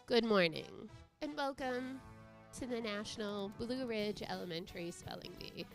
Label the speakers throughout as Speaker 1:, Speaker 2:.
Speaker 1: Good morning, and welcome to the National Blue Ridge Elementary Spelling Bee.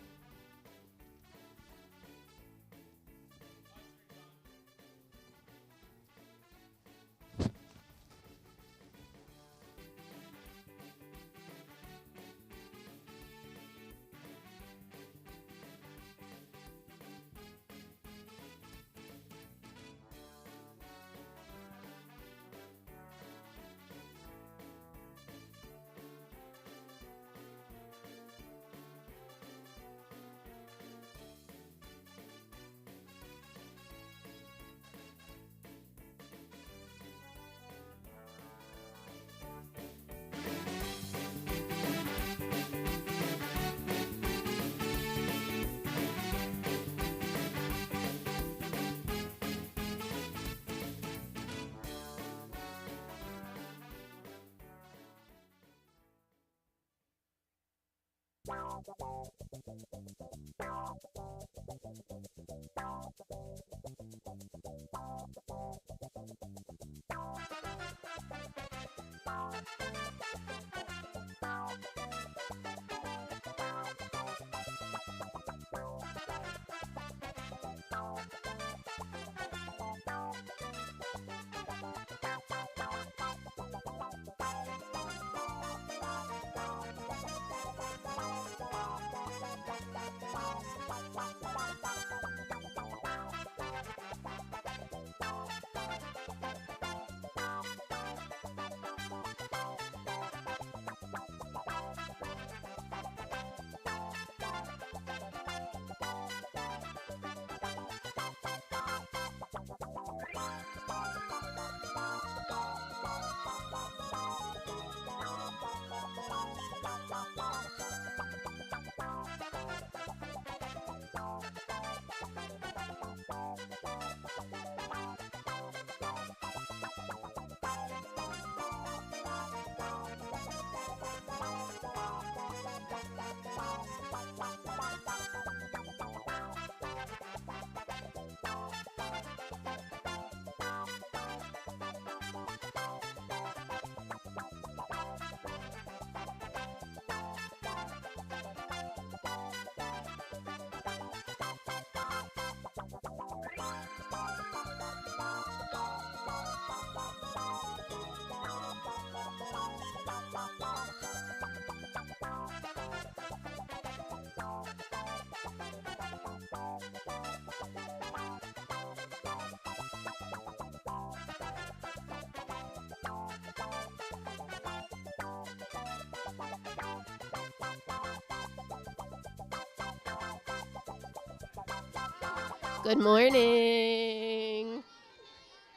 Speaker 1: Good morning.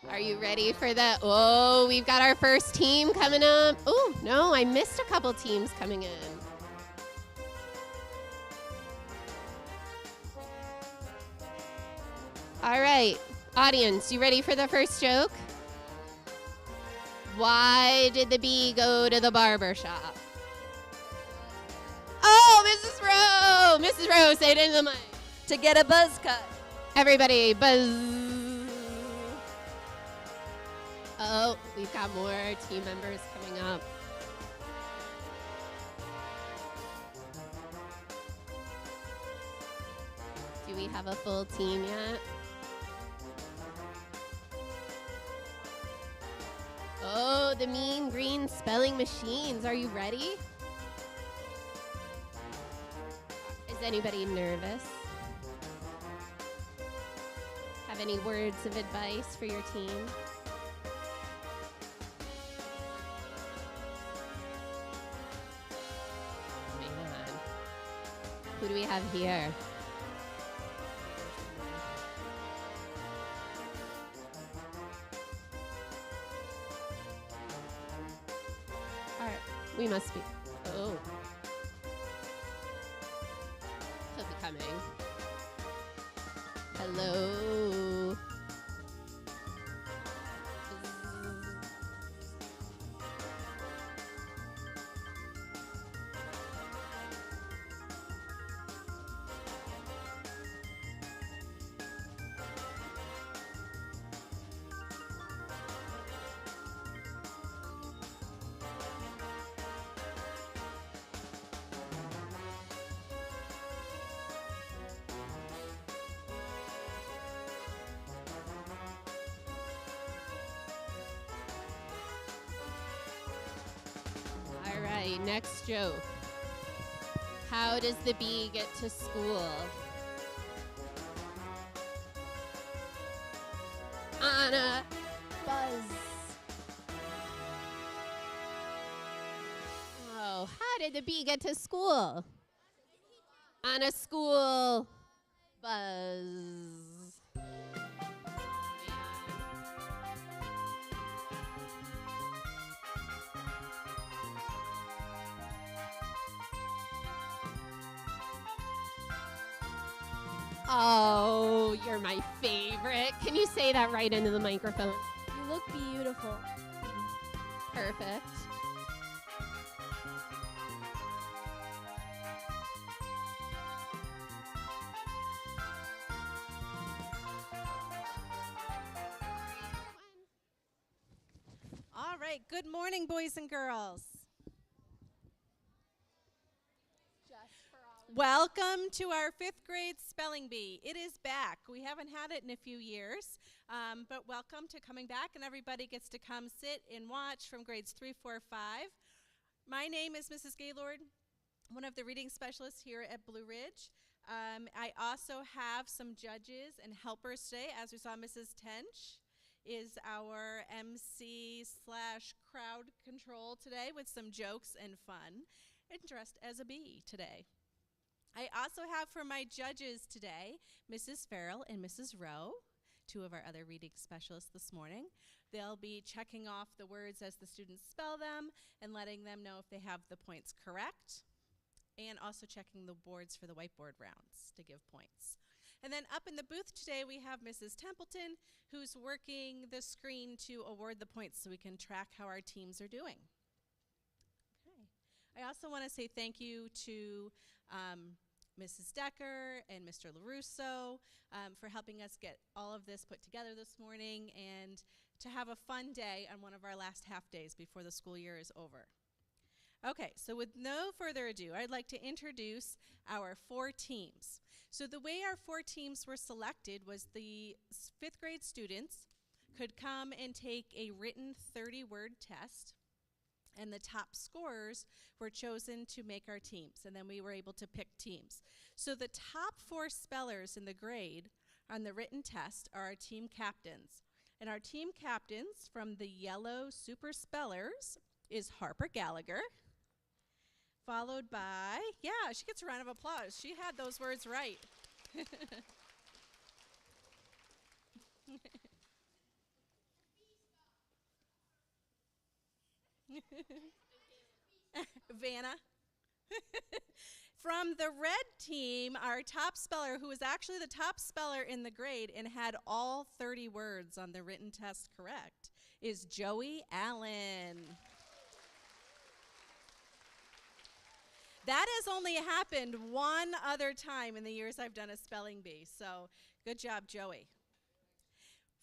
Speaker 1: Are you ready for the, we've got our first team coming up. Oh, no, I missed a couple teams coming in. All right, audience, you ready for the first joke? Why did the bee go to the barber shop? Oh, Mrs. Rowe, say it into the mic.
Speaker 2: To get a buzz cut.
Speaker 1: Everybody, buzz. Oh, we've got more team members coming up. Do we have a full team yet? Oh, the mean green spelling machines. Are you ready? Is anybody nervous? Have any words of advice for your team? Man. Who do we have here? All right, we must be. Oh. He'll be coming. Hello. Okay, next joke. How does the bee get to school? On a
Speaker 2: Buzz.
Speaker 1: Oh, how did the bee get to school? On a school buzz. Oh, you're my favorite. Can you say that right into the microphone?
Speaker 2: You look beautiful.
Speaker 1: Perfect.
Speaker 3: All right, good morning, boys and girls. Welcome to our 5th grade spelling bee. It is back. We haven't had it in a few years, but welcome to coming back, and everybody gets to come sit and watch from grades 3, 4, 5. My name is Mrs. Gaylord, one of the reading specialists here at Blue Ridge. I also have some judges and helpers today. As we saw, Mrs. Tench is our MC / crowd control today with some jokes and fun, and dressed as a bee today. I also have for my judges today, Mrs. Farrell and Mrs. Rowe, 2 of our other reading specialists this morning. They'll be checking off the words as the students spell them and letting them know if they have the points correct, and also checking the boards for the whiteboard rounds to give points. And then up in the booth today, we have Mrs. Templeton, who's working the screen to award the points so we can track how our teams are doing. Okay. I also want to say thank you to Mrs. Decker and Mr. LaRusso for helping us get all of this put together this morning and to have a fun day on one of our last half days before the school year is over. Okay, so with no further ado, I'd like to introduce our 4 teams. So the way our 4 teams were selected was the 5th grade students could come and take a written 30-word test, and the top scorers were chosen to make our teams, and then we were able to pick teams. So the top 4 spellers in the grade on the written test are our team captains. And our team captains from the yellow super spellers is Harper Gallagher, followed by, yeah, she gets a round of applause. She had those words right. Vanna. From the red team, our top speller, who was actually the top speller in the grade and had all 30 words on the written test correct, is Joey Allen. That has only happened one other time in the years I've done a spelling bee, so good job, Joey.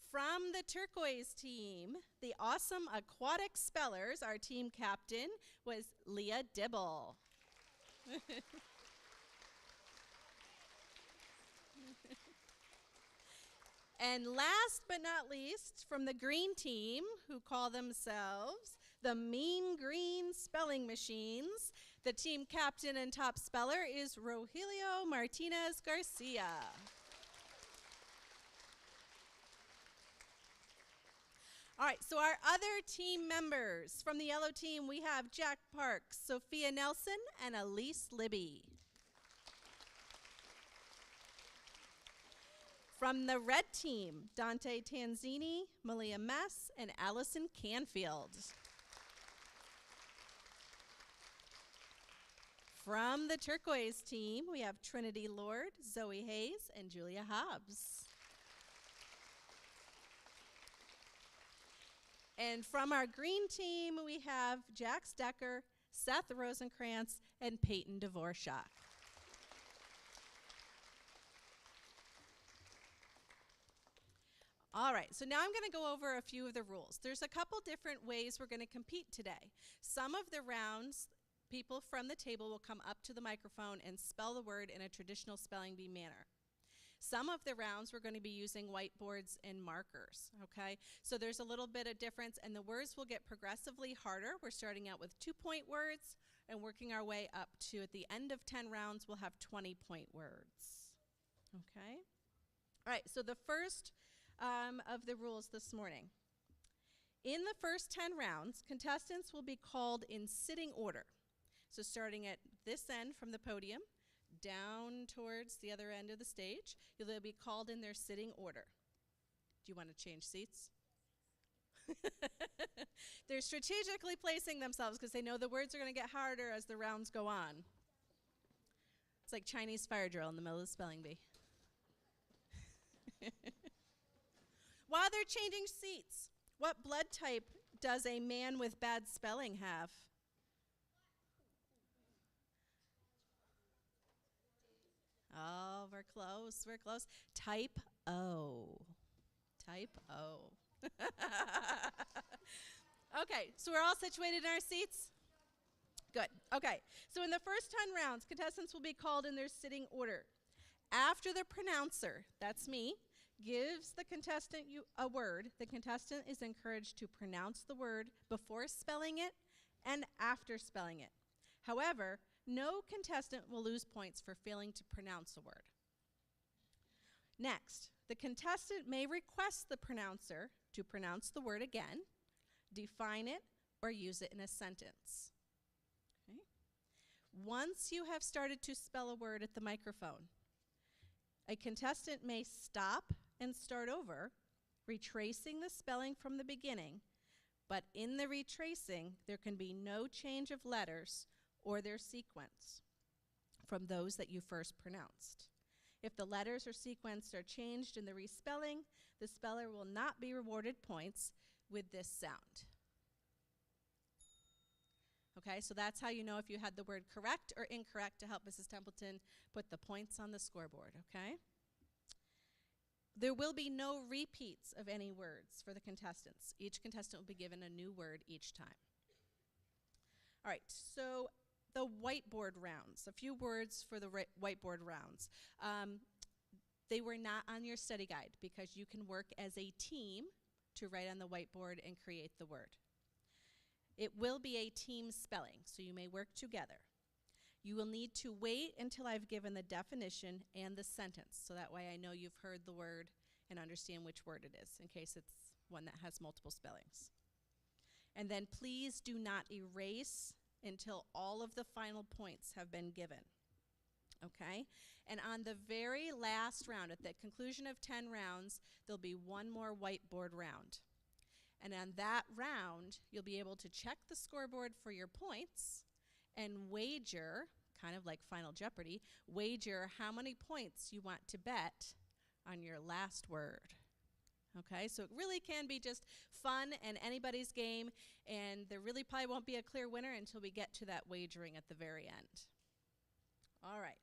Speaker 3: From the turquoise team, the awesome aquatic spellers, our team captain was Leah Dibble. And last but not least, from the green team, who call themselves the Mean Green Spelling Machines, the team captain and top speller is Rogelio Martinez Garcia. All right, so our other team members, from the yellow team, we have Jack Parks, Sophia Nelson, and Elise Libby. From the red team, Dante Tanzini, Malia Mess, and Allison Canfield. From the turquoise team, we have Trinity Lord, Zoe Hayes, and Julia Hobbs. And from our green team, we have Jax Decker, Seth Rosenkrantz, and Peyton Dvorak. All right, so now I'm going to go over a few of the rules. There's a couple different ways we're going to compete today. Some of the rounds, people from the table will come up to the microphone and spell the word in a traditional spelling bee manner. Some of the rounds we're going to be using whiteboards and markers, okay? So there's a little bit of difference, and the words will get progressively harder. We're starting out with 2-point words and working our way up to, at the end of 10 rounds, we'll have 20-point words, okay? All right, so the first of the rules this morning. In the first 10 rounds, contestants will be called in sitting order. So starting at this end from the podium, down towards the other end of the stage, they'll be called in their sitting order. Do you want to change seats? They're strategically placing themselves because they know the words are going to get harder as the rounds go on. It's like Chinese fire drill in the middle of the spelling bee. While they're changing seats, what blood type does a man with bad spelling have? Oh, we're close, we're close. Type O. Type O. Okay, so we're all situated in our seats? Good. Okay, so in the first 10 rounds, contestants will be called in their sitting order. After the pronouncer, that's me, gives the contestant a word, the contestant is encouraged to pronounce the word before spelling it and after spelling it. However, no contestant will lose points for failing to pronounce a word. Next, the contestant may request the pronouncer to pronounce the word again, define it, or use it in a sentence. Okay. Once you have started to spell a word at the microphone, a contestant may stop and start over, retracing the spelling from the beginning, but in the retracing, there can be no change of letters or their sequence from those that you first pronounced. If the letters or sequence are changed in the respelling, the speller will not be rewarded points with this sound. Okay, so that's how you know if you had the word correct or incorrect to help Mrs. Templeton put the points on the scoreboard, okay? There will be no repeats of any words for the contestants. Each contestant will be given a new word each time. All right, so the whiteboard rounds, a few words for the whiteboard rounds. They were not on your study guide because you can work as a team to write on the whiteboard and create the word. It will be a team spelling, so you may work together. You will need to wait until I've given the definition and the sentence, so that way I know you've heard the word and understand which word it is, in case it's one that has multiple spellings. And then please do not erase until all of the final points have been given, okay? And on the very last round, at the conclusion of 10 rounds, there'll be one more whiteboard round. And on that round, you'll be able to check the scoreboard for your points and wager, kind of like Final Jeopardy, wager how many points you want to bet on your last word. Okay, so it really can be just fun and anybody's game, and there really probably won't be a clear winner until we get to that wagering at the very end. All right.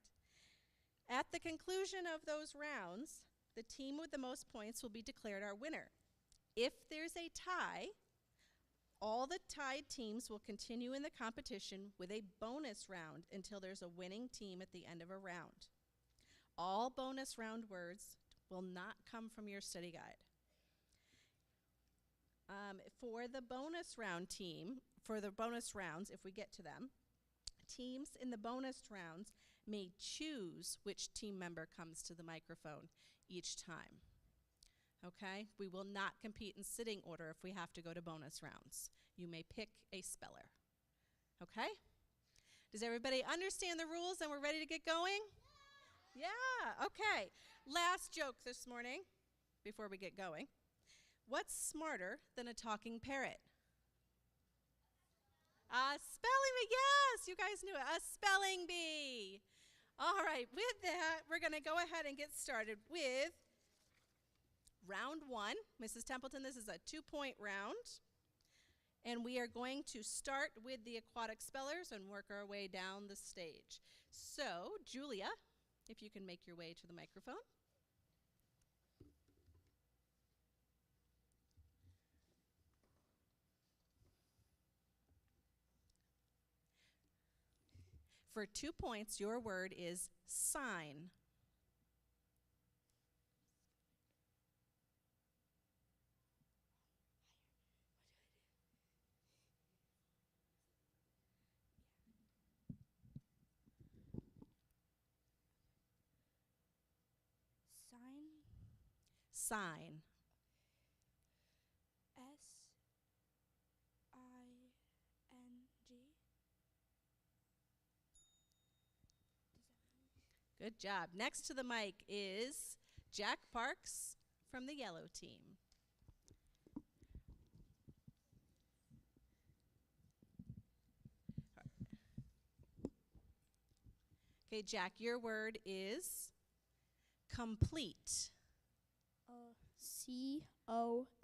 Speaker 3: At the conclusion of those rounds, the team with the most points will be declared our winner. If there's a tie, all the tied teams will continue in the competition with a bonus round until there's a winning team at the end of a round. All bonus round words will not come from your study guide. For the bonus round team, for the bonus rounds, if we get to them, teams in the bonus rounds may choose which team member comes to the microphone each time. Okay? We will not compete in sitting order if we have to go to bonus rounds. You may pick a speller. Okay? Does everybody understand the rules and we're ready to get going? Yeah, okay. Last joke this morning before we get going. What's smarter than a talking parrot? A spelling bee, yes, you guys knew it, a spelling bee. All right, with that, we're going to go ahead and get started with round one. Mrs. Templeton, this is a 2-point round. And we are going to start with the aquatic spellers and work our way down the stage. So, Julia, if you can make your way to the microphone. For 2 points, your word is sign. sign.
Speaker 2: SING.
Speaker 3: Good job. Next to the mic is Jack Parks from the yellow team. Okay, Jack, your word is complete.
Speaker 2: COMPLETE.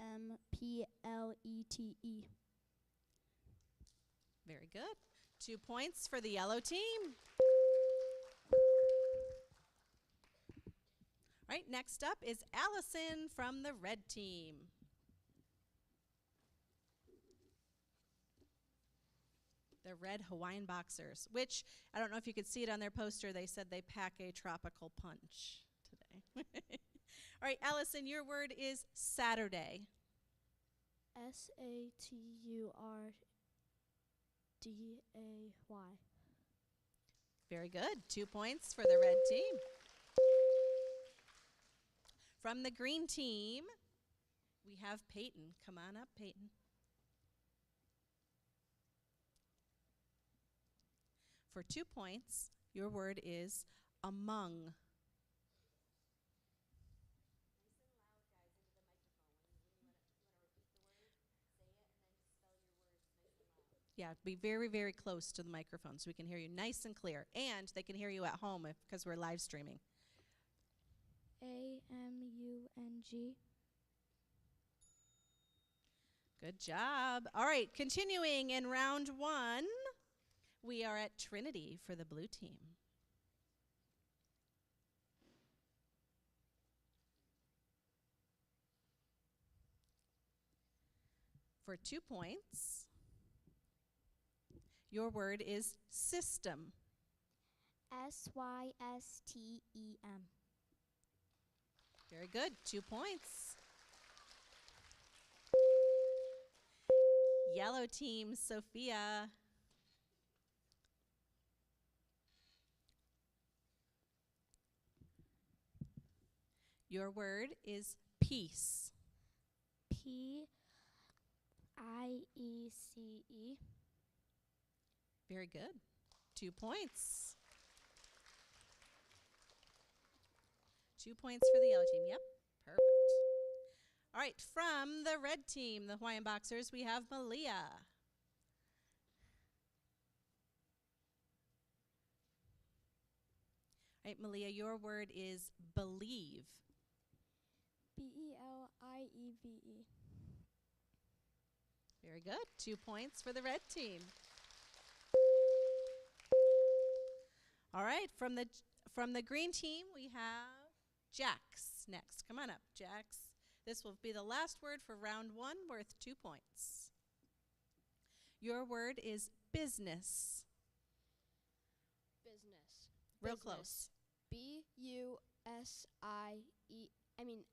Speaker 3: Very good. 2 points for the yellow team. All right, next up is Allison from the red team. The red Hawaiian boxers, which I don't know if you could see it on their poster. They said they pack a tropical punch today. All right, Allison, your word is Saturday.
Speaker 2: SATURDAY.
Speaker 3: Very good. 2 points for the red team. From the green team, we have Peyton. Come on up, Peyton. For 2 points, your word is among. Yeah, be very, very close to the microphone so we can hear you nice and clear. And they can hear you at home because we're live streaming.
Speaker 2: AMUNG.
Speaker 3: Good job. All right, continuing in round 1, we are at Trinity for the blue team. For 2 points, your word is system.
Speaker 2: SYSTEM.
Speaker 3: Very good. 2 points. Yellow team, Sophia. Your word is peace.
Speaker 2: PIECE.
Speaker 3: Very good. 2 points. 2 points for the yellow team. Yep, perfect. All right, from the red team, the Hawaiian Boxers, we have Malia. All right, Malia, your word is believe.
Speaker 2: BELIEVE.
Speaker 3: Very good. 2 points for the red team. All right, from the green team, we have Jax next. Come on up, Jax. This will be the last word for round 1, worth 2 points. Your word is business.
Speaker 2: Business.
Speaker 3: Real close.
Speaker 2: BUSIE. NESS.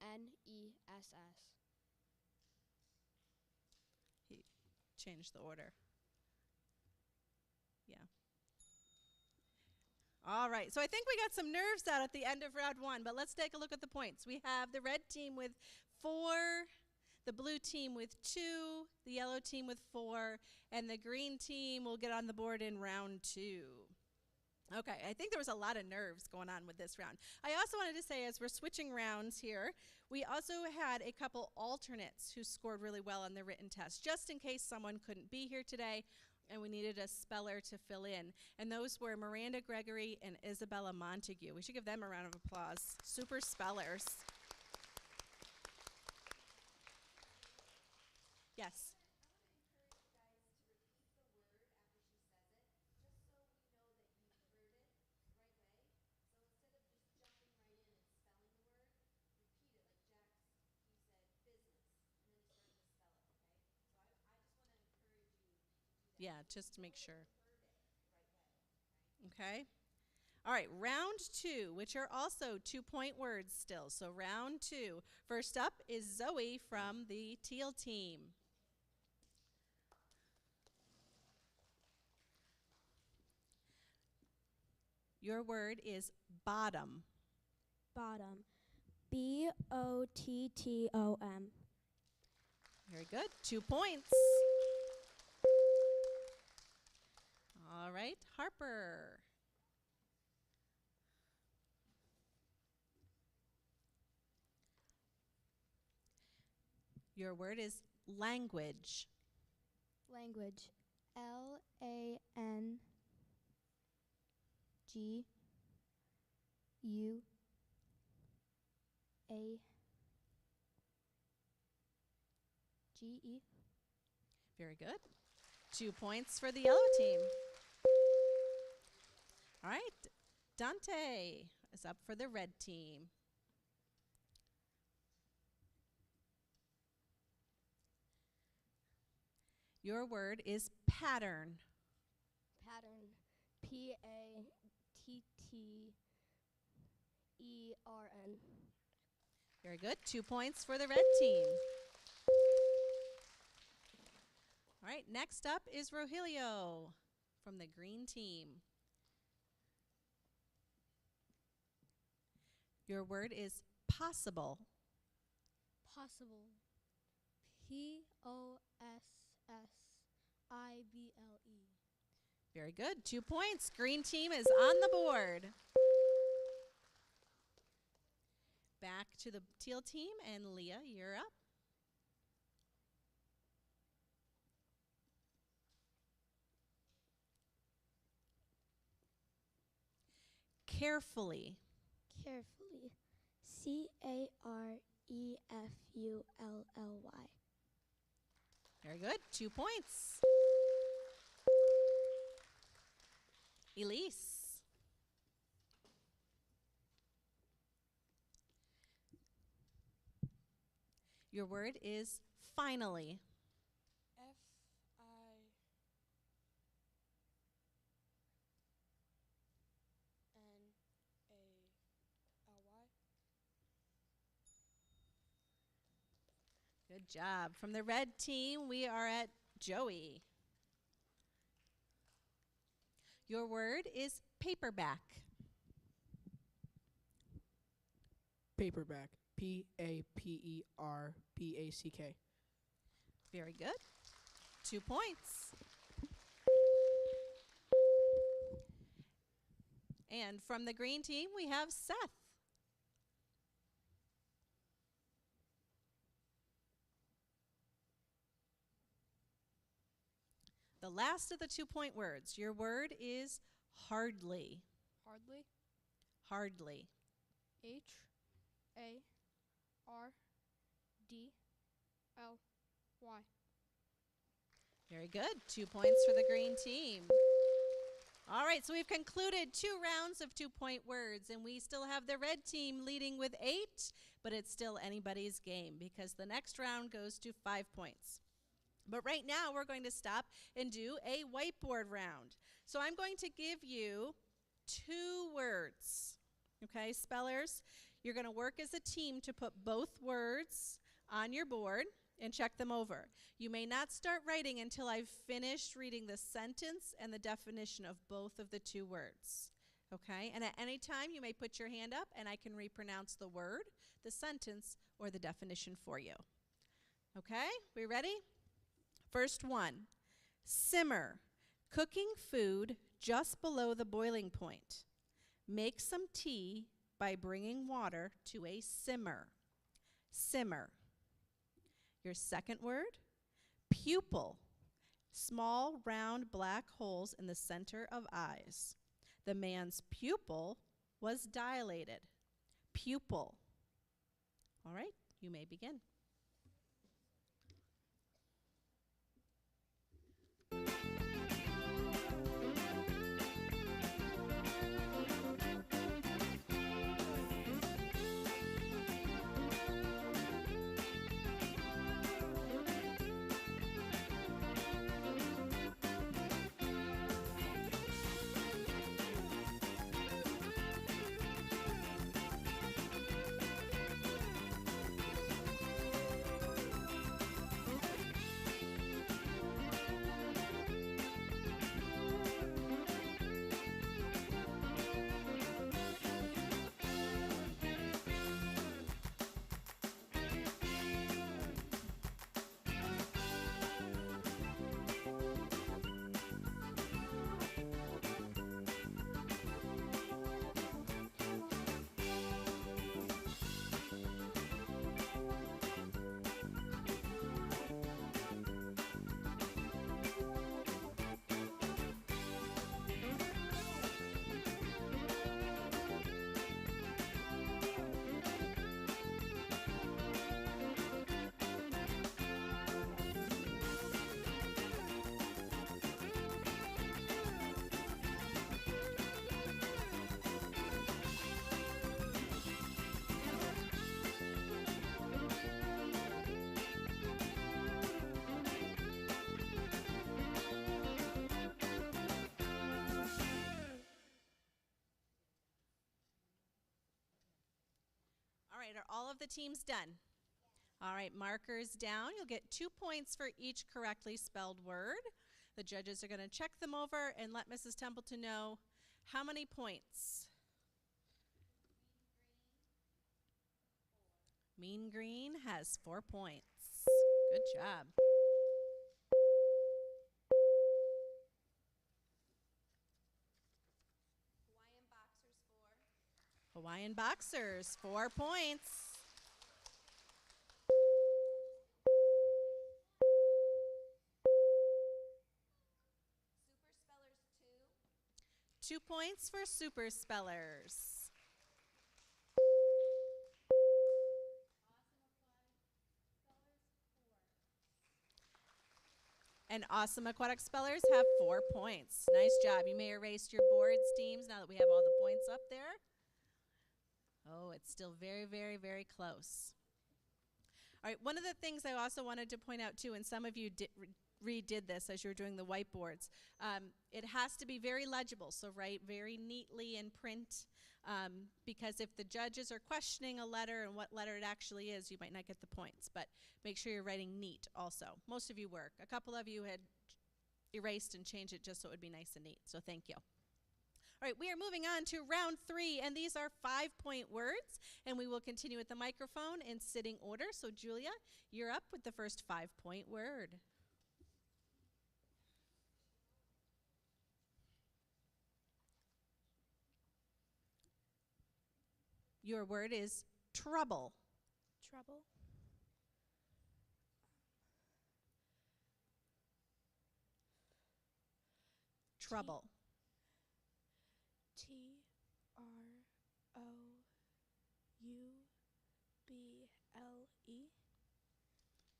Speaker 3: He changed the order. Yeah. All right, so I think we got some nerves out at the end of round 1, but let's take a look at the points. We have the red team with 4, the blue team with 2, the yellow team with 4, and the green team will get on the board in round 2. Okay, I think there was a lot of nerves going on with this round. I also wanted to say, as we're switching rounds here, we also had a couple alternates who scored really well on the written test, just in case someone couldn't be here today and we needed a speller to fill in. And those were Miranda Gregory and Isabella Montague. We should give them a round of applause. Super spellers. Yes. Yeah, just to make sure. Okay. All right, round 2, which are also 2-point words still. So round 2. First up is Zoe from the teal team. Your word is bottom.
Speaker 2: Bottom. BOTTOM.
Speaker 3: Very good. 2 points. All right, Harper. Your word is language.
Speaker 2: Language. LANGUAGE.
Speaker 3: Very good. 2 points for the yellow team. All right, Dante is up for the red team. Your word is pattern.
Speaker 2: Pattern. PATTERN.
Speaker 3: Very good. 2 points for the red team. All right, next up is Rogelio from the green team. Your word is possible.
Speaker 2: Possible. POSSIBLE.
Speaker 3: Very good. 2 points. Green team is on the board. Back to the teal team, and Leah, you're up. Carefully.
Speaker 2: Carefully. CAREFULLY.
Speaker 3: Very good. 2 points. Elise. Your word is finally. Good job. From the red team, we are at Joey. Your word is paperback.
Speaker 4: Paperback. PAPERBACK.
Speaker 3: Very good. 2 points. And from the green team, we have Seth. The last of the 2-point words. Your word is hardly.
Speaker 2: Hardly.
Speaker 3: Hardly.
Speaker 2: HARDLY.
Speaker 3: Very good. 2 points for the green team. All right, so we've concluded 2 rounds of 2-point words, and we still have the red team leading with 8, but it's still anybody's game because the next round goes to 5 points. But right now, we're going to stop and do a whiteboard round. So I'm going to give you 2 words. Okay, spellers, you're going to work as a team to put both words on your board and check them over. You may not start writing until I've finished reading the sentence and the definition of both of the 2 words. Okay, and at any time, you may put your hand up and I can repronounce the word, the sentence, or the definition for you. Okay, we ready? First one, simmer, cooking food just below the boiling point. Make some tea by bringing water to a simmer. Simmer. Your second word, pupil, small round black holes in the center of eyes. The man's pupil was dilated. Pupil. All right, you may begin. right, are all of the teams done? All right, markers down. You'll get 2 points for each correctly spelled word. The judges are going to check them over and let Mrs. Templeton know how many points. Mean Green has 4 points. Good job. Hawaiian Boxers, 4 points. Super Spellers 2. 2 points for Super Spellers. And Awesome Aquatic Spellers have 4 points. Nice job. You may erase your boards, teams, now that we have all the points up there. Oh, it's still very, very, very close. All right, one of the things I also wanted to point out, too, and some of you redid this as you were doing the whiteboards, it has to be very legible, so write very neatly in print, because if the judges are questioning a letter and what letter it actually is, you might not get the points, but make sure you're writing neat also. Most of you were. A couple of you had erased and changed it just so it would be nice and neat, so thank you. All right, we are moving on to round 3, and these are 5-point words, and we will continue with the microphone in sitting order. So, Julia, you're up with the first 5-point word. Your word is trouble.
Speaker 2: Trouble.
Speaker 3: Trouble.
Speaker 2: Trouble.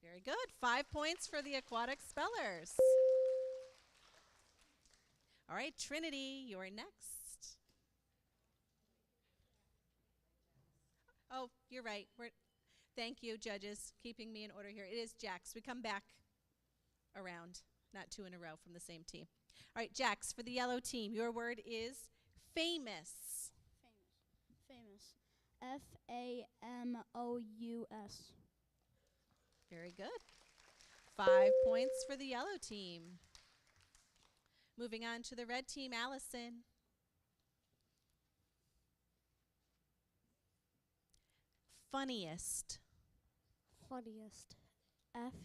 Speaker 3: Very good. 5 points for the aquatic spellers. All right, Trinity, you're next. Oh, you're right. Thank you, judges, keeping me in order here. It is Jax. We come back around, not 2 in a row from the same team. All right, Jax, for the yellow team, your word is famous.
Speaker 2: Famous. Famous.
Speaker 3: Very good. 5 points for the yellow team. Moving on to the red team, Allison. Funniest.
Speaker 2: Funniest. Funniest.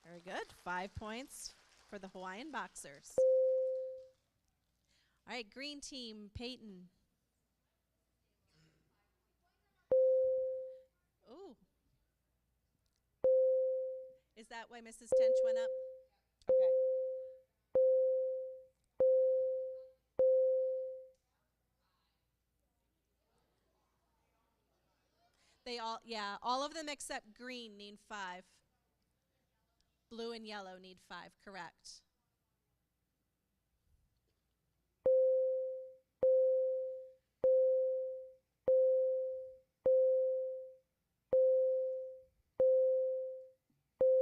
Speaker 3: Very good. 5 points for the Hawaiian Boxers. All right, green team, Peyton. Ooh. Is that why Mrs. Tench went up? Okay. All of them except green need 5. Blue and yellow need 5, correct.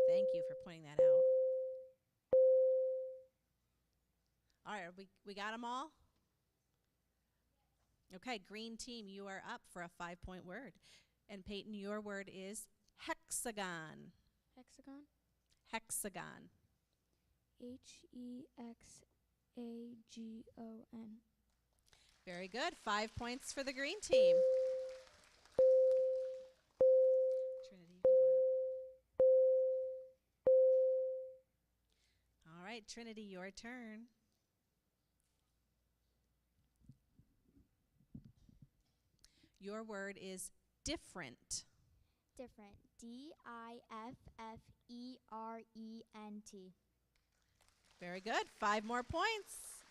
Speaker 3: Thank you for pointing that out. All right, we got them all? Okay, green team, you are up for a 5-point word. And Peyton, your word is hexagon.
Speaker 2: Hexagon.
Speaker 3: Hexagon.
Speaker 2: Hexagon.
Speaker 3: Very good. 5 points for the green team. Trinity, you can go ahead. All right, Trinity, your turn. Your word is different.
Speaker 2: Different. Different.
Speaker 3: Very good. 5 more points.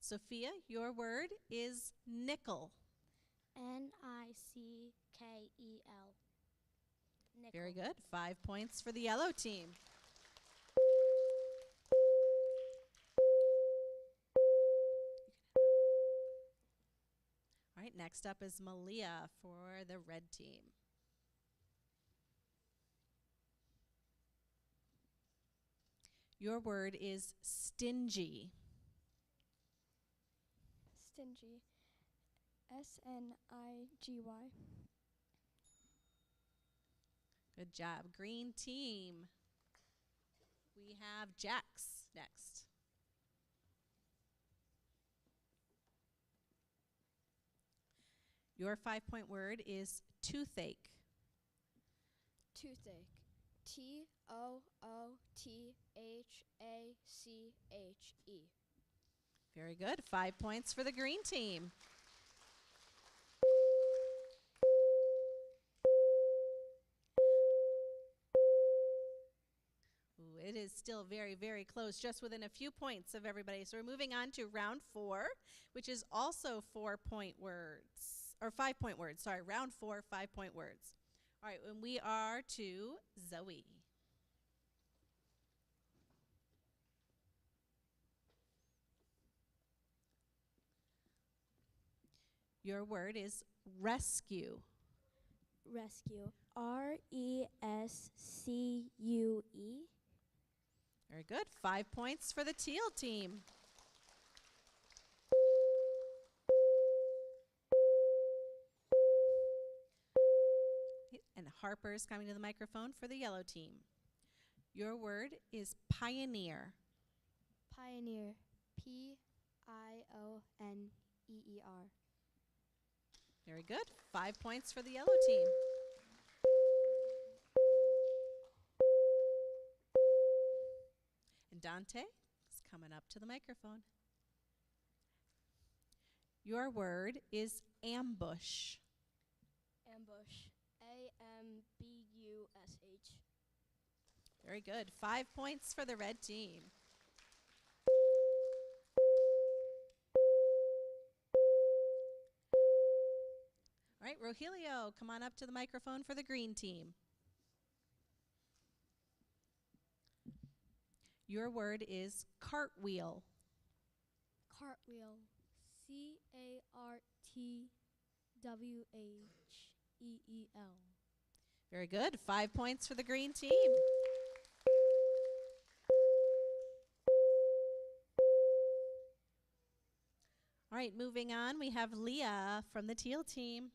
Speaker 3: Sophia, your word is nickel.
Speaker 2: Nickel. Nickel.
Speaker 3: Very good. 5 points for the yellow team. All right, next up is Malia for the red team. Your word is stingy.
Speaker 2: Stingy. S-N-I-G-Y.
Speaker 3: Good job. Green team. We have Jax next. Your 5-point word is toothache.
Speaker 2: Toothache. T-O-O-T-H-A-C-H-E.
Speaker 3: Very good. 5 points for the green team. Ooh, it is still very, very close, just within a few points of everybody. So we're moving on to round 4, which is also 4-point words, or 5-point words. Sorry, round 4, 5-point words. All right, and we are to Zoe. Your word is rescue.
Speaker 2: Rescue. R-E-S-C-U-E.
Speaker 3: Very good. 5 points for the teal team. And Harper's coming to the microphone for the yellow team. Your word is pioneer.
Speaker 2: Pioneer. P-I-O-N-E-E-R.
Speaker 3: Very good. 5 points for the yellow team. And Dante is coming up to the microphone. Your word is ambush.
Speaker 2: Ambush. A-M-B-U-S-H.
Speaker 3: Very good. 5 points for the red team. All right, Rogelio, come on up to the microphone for the green team. Your word is cartwheel.
Speaker 2: Cartwheel. C-A-R-T-W-H-E-E-L.
Speaker 3: Very good. 5 points for the green team. All right, moving on, we have Leah from the teal team.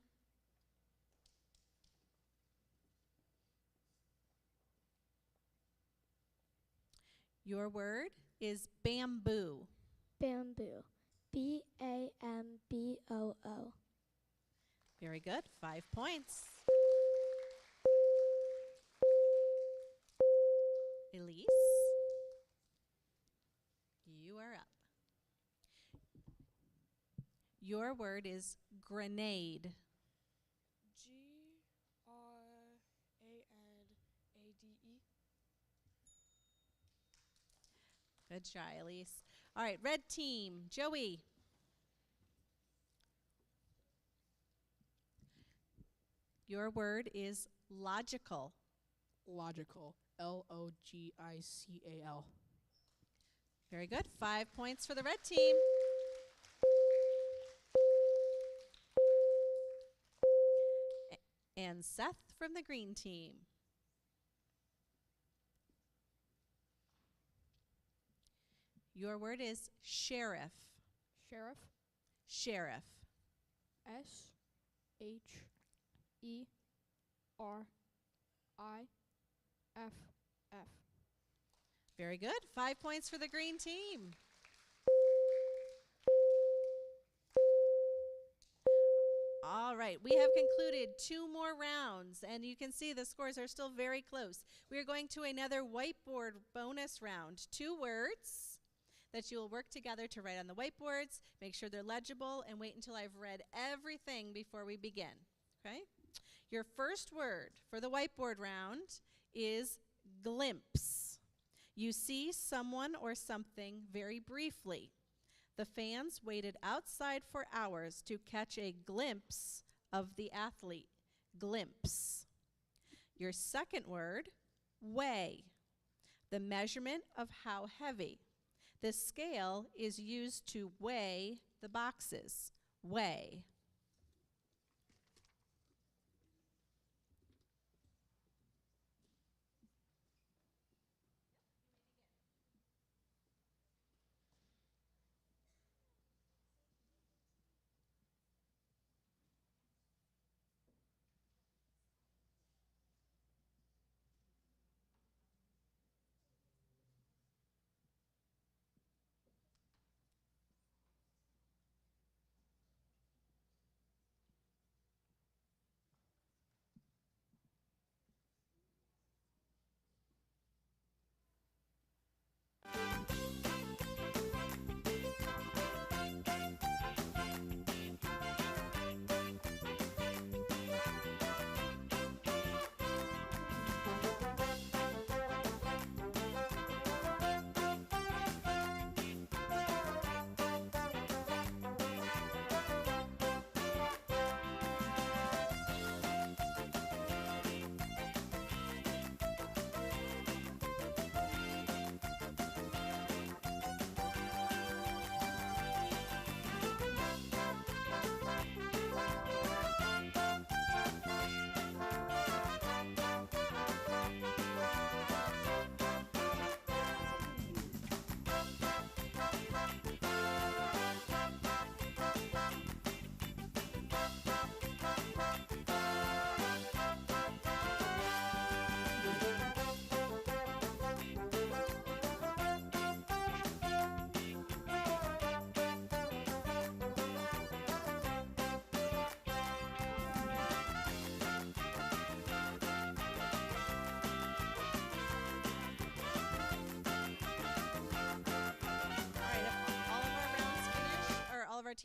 Speaker 3: Your word is bamboo.
Speaker 2: Bamboo. B-A-M-B-O-O.
Speaker 3: Very good. 5 points. Elise, you are up. Your word is grenade.
Speaker 4: G-R-A-N-A-D-E.
Speaker 3: Good try, Elise. All right, red team, Joey. Your word is logical.
Speaker 4: Logical. L-O-G-I-C-A-L.
Speaker 3: Very good. 5 points for the red team. And Seth from the green team. Your word is sheriff.
Speaker 4: Sheriff.
Speaker 3: Sheriff.
Speaker 4: S-H-E-R-I-F-F.
Speaker 3: Very good. 5 points for the green team. All right, we have concluded 2 more rounds, and you can see the scores are still very close. We are going to another whiteboard bonus round. 2 words that you will work together to write on the whiteboards. Make sure they're legible, and wait until I've read everything before we begin. Okay? Your first word for the whiteboard round is glimpse. You see someone or something very briefly. The fans waited outside for hours to catch a glimpse of the athlete. Glimpse. Your second word, weigh. The measurement of how heavy. The scale is used to weigh the boxes. Weigh.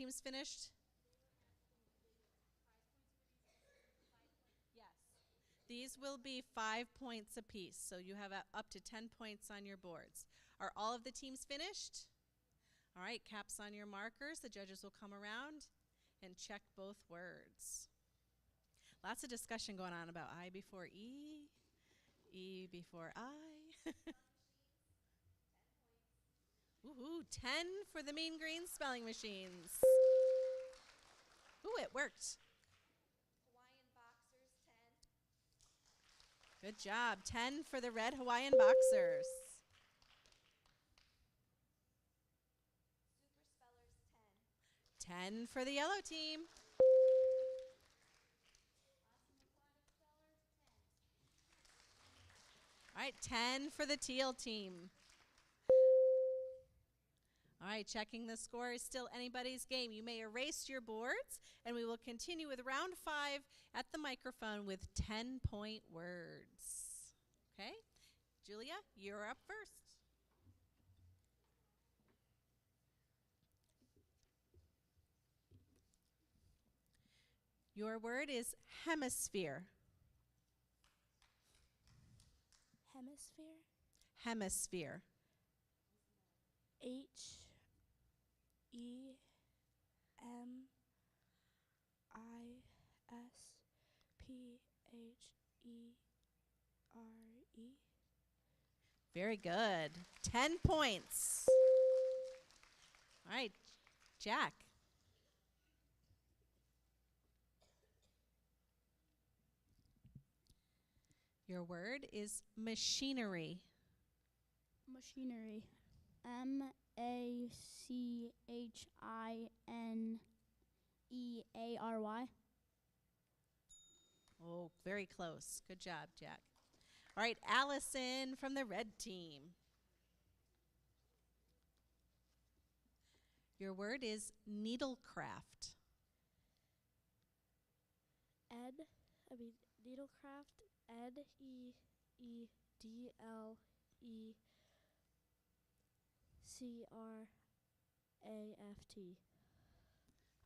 Speaker 3: teams finished? Yes. These will be 5 points apiece, so you have up to 10 points on your boards. Are all of the teams finished? All right, caps on your markers. The judges will come around and check both words. Lots of discussion going on about I before E, E before I. Woohoo, 10 for the Mean Green spelling machines. Ooh, it worked.
Speaker 2: Hawaiian boxers, 10.
Speaker 3: Good job. 10 for the red Hawaiian boxers.
Speaker 2: Super spellers,
Speaker 3: 10 for the yellow team. All right, 10 for the teal team. All right, checking the score is still anybody's game. You may erase your boards, and we will continue with round 5 at the microphone with 10-point words. Okay, Julia, you're up first. Your word is hemisphere.
Speaker 2: Hemisphere,
Speaker 3: Hemisphere.
Speaker 2: Hemisphere.
Speaker 3: Very good. 10 points. All right, Jack. Your word is machinery.
Speaker 2: Machinery. Machinery.
Speaker 3: Oh, very close. Good job, Jack. All right, Allison from the red team. Your word is needlecraft.
Speaker 2: Needlecraft. Needlecraft.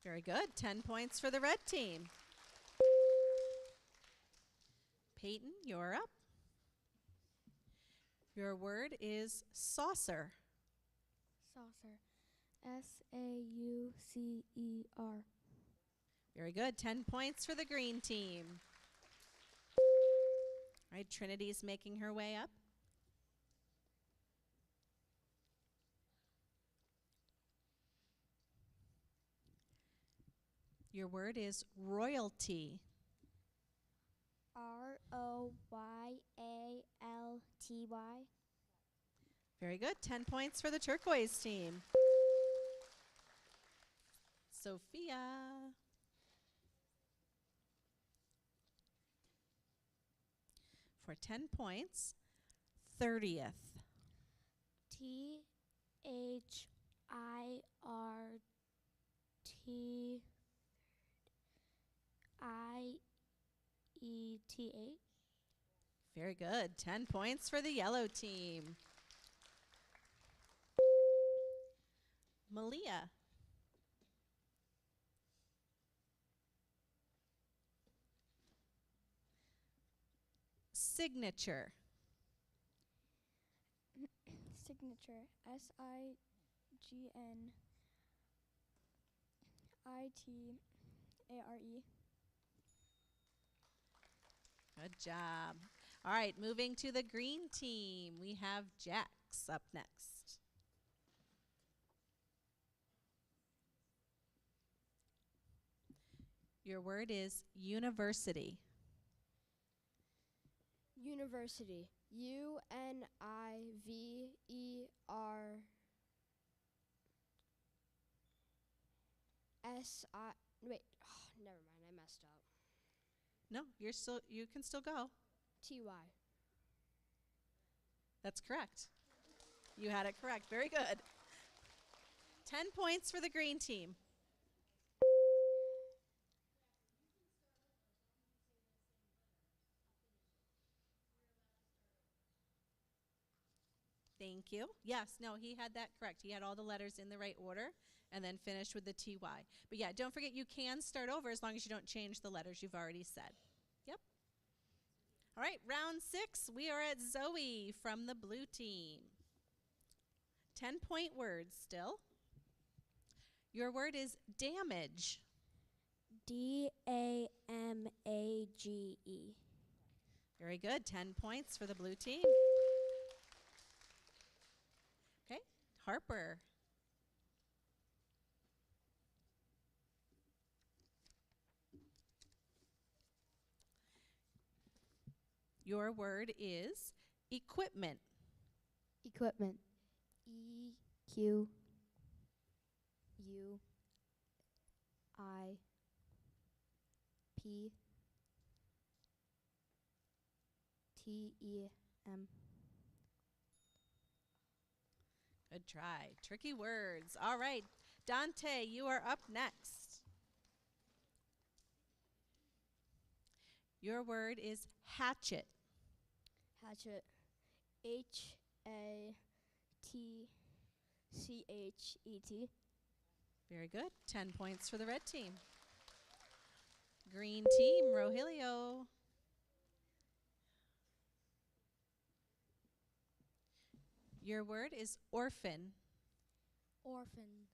Speaker 3: Very good. 10 points for the red team. Peyton, you're up. Your word is saucer.
Speaker 2: Saucer. Saucer.
Speaker 3: Very good. 10 points for the green team. All right, Trinity's making her way up. Your word is royalty.
Speaker 2: Royalty.
Speaker 3: Very good. 10 points for the turquoise team. Sophia. For 10 points, 30th.
Speaker 2: THIRETH.
Speaker 3: Very good. 10 points for the yellow team. Malia. Signature.
Speaker 2: Signature. SIGNITARE.
Speaker 3: Good job. All right, moving to the green team. We have Jax up next. Your word is university.
Speaker 4: University. Wait, never mind. I messed up.
Speaker 3: No, you can still go.
Speaker 4: TY.
Speaker 3: That's correct. You had it correct. Very good. 10 points for the green team. Thank you. Yes, no, he had that correct. He had all the letters in the right order. and then finish with the TY. But yeah, don't forget you can start over as long as you don't change the letters you've already said. Yep. All right, round 6, we are at Zoe from the blue team. 10-point words still. Your word is damage.
Speaker 2: DAMAGE.
Speaker 3: Very good. 10 points for the blue team. Okay, Harper. Your word is equipment.
Speaker 2: Equipment. EQUIPTEM.
Speaker 3: Good try. Tricky words. All right, Dante, you are up next. Your word is hatchet.
Speaker 2: Hatchet. HATCHET.
Speaker 3: Very good. 10 points for the red team. Green team, Rogelio. Your word is orphan.
Speaker 2: Orphan.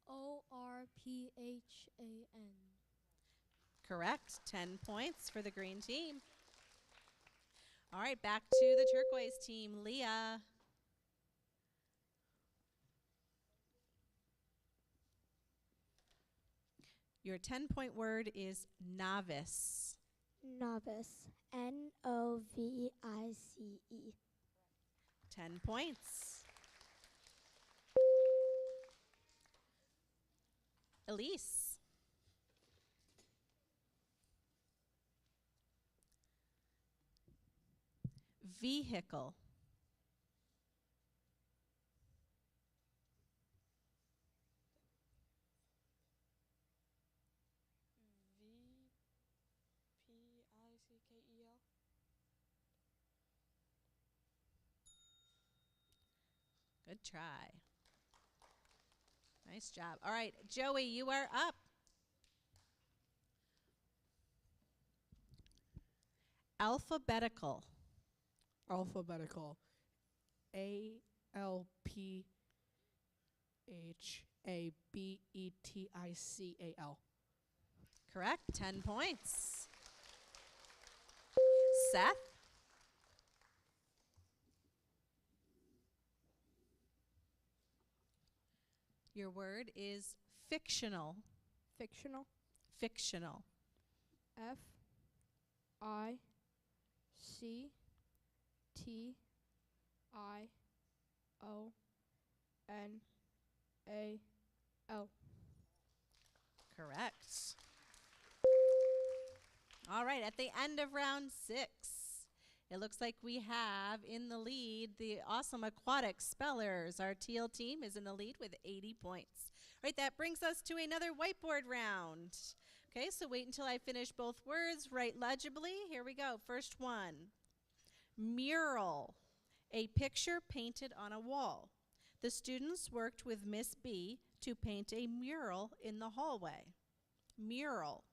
Speaker 2: ORPHAN.
Speaker 3: Correct. 10 points for the green team. All right, back to the turquoise team. Leah. Your 10-point word is novice.
Speaker 2: Novice. NOVICE.
Speaker 3: 10 points. Elise. Vehicle.
Speaker 5: VPICKEL.
Speaker 3: Good try. Nice job. All right, Joey, you are up. Alphabetical.
Speaker 5: Alphabetical. ALPHABETICAL.
Speaker 3: Correct. 10 points. Seth. Your word is fictional.
Speaker 5: Fictional.
Speaker 3: Fictional.
Speaker 5: FICTIONAL.
Speaker 3: Correct. All right, at the end of round 6, it looks like we have in the lead the awesome aquatic spellers. Our teal team is in the lead with 80 points. All right, that brings us to another whiteboard round. Okay, so wait until I finish both words, write legibly. Here we go. First one. Mural, a picture painted on a wall. The students worked with Miss B to paint a mural in the hallway. Mural.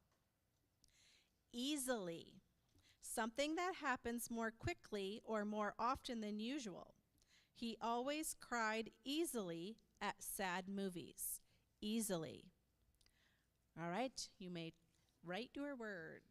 Speaker 3: Easily, something that happens more quickly or more often than usual. He always cried easily at sad movies. Easily. All right, you may write your words.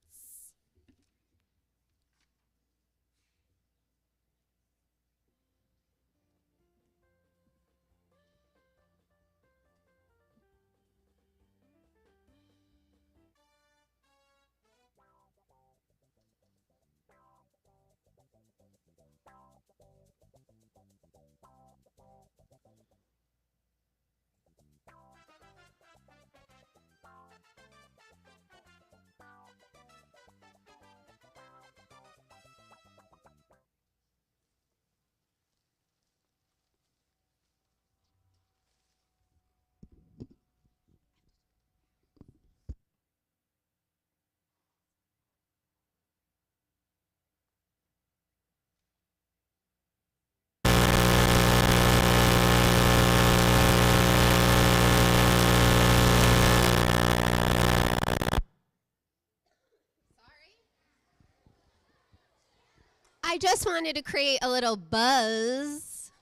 Speaker 1: I just wanted to create a little buzz.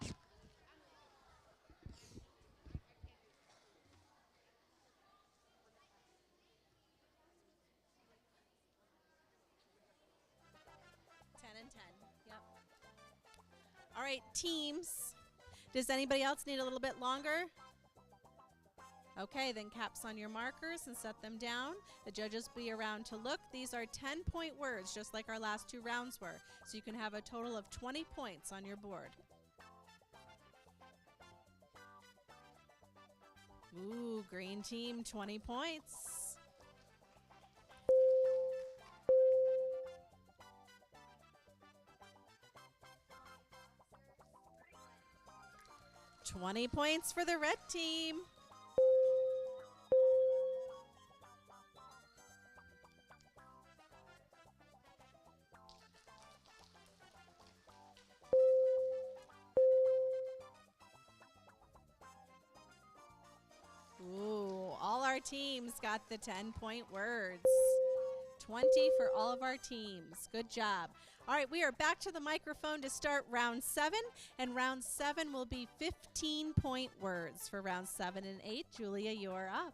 Speaker 3: Yep. All right, teams. Does anybody else need a little bit longer? Okay, then caps on your markers and set them down. The judges will be around to look. These are 10-point words, just like our last 2 rounds were. So you can have a total of 20 points on your board. Ooh, green team, 20 points. $20 points for the red team. Ooh, all our teams got the 10-point words. 20 for all of our teams. Good job. All right, we are back to the microphone to start round 7, and round 7 will be 15-point words for round 7 and 8. Julia, you're up.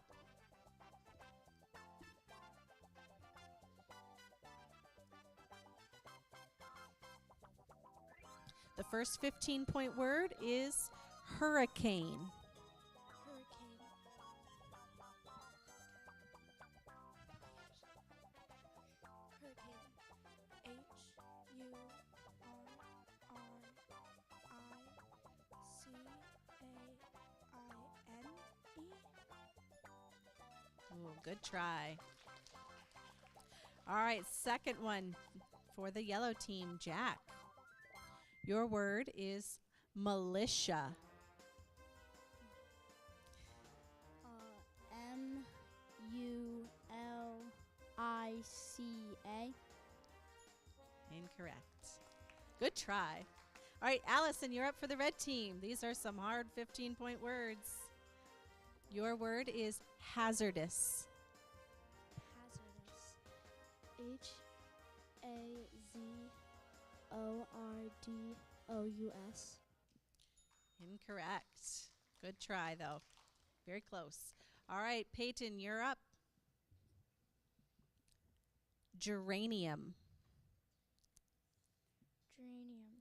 Speaker 3: The first 15-point word is hurricane. Ooh, good try. All right, second one for the yellow team, Jack. Your word is militia.
Speaker 2: M-U-L-I-C-A.
Speaker 3: Incorrect. Good try. All right, Allison, you're up for the red team. These are some hard 15-point words. Your word is hazardous.
Speaker 2: Hazardous. H-A-Z-O-R-D-O-U-S.
Speaker 3: Incorrect. Good try, though. Very close. All right, Peyton, you're up. Geranium.
Speaker 2: Geranium.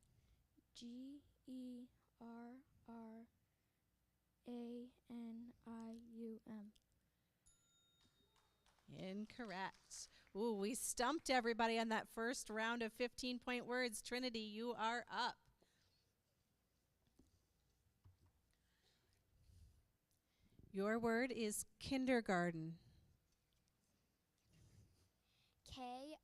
Speaker 2: G-E-R-R-A-N-I-U-M.
Speaker 3: Incorrect. Ooh, we stumped everybody on that first round of 15-point words. Trinity, you are up. Your word is kindergarten.
Speaker 2: Kindergarten.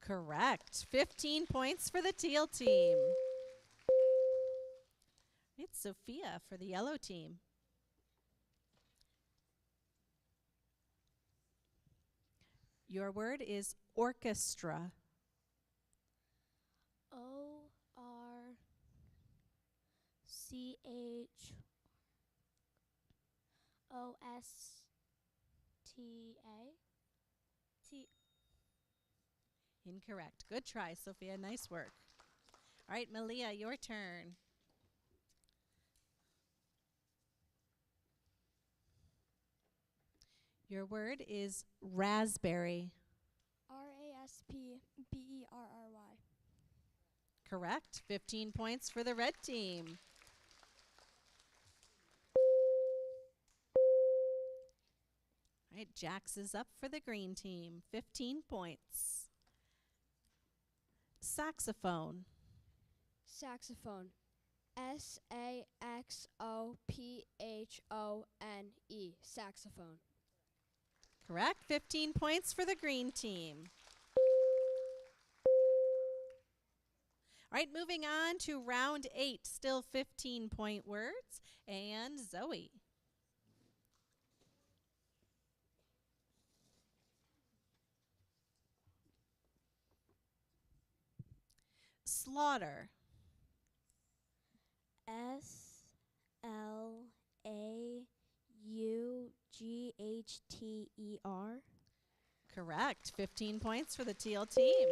Speaker 3: Correct. 15 points for the teal team. It's Sophia for the yellow team. Your word is orchestra.
Speaker 2: O-R-C-H-O-S-T-A.
Speaker 3: Incorrect. Good try, Sophia. Nice work. All right, Malia, your turn. Your word is raspberry.
Speaker 2: R-A-S-P-B-E-R-R-Y.
Speaker 3: Correct. 15 points for the red team. All right, Jax is up for the green team. 15 points. Saxophone.
Speaker 4: Saxophone. S-A-X-O-P-H-O-N-E. Saxophone.
Speaker 3: Correct. 15 points for the green team. All right, moving on to round 8. Still 15-point words. And Zoe. Slaughter.
Speaker 2: SLAUGHTER.
Speaker 3: Correct. 15 points for the teal team.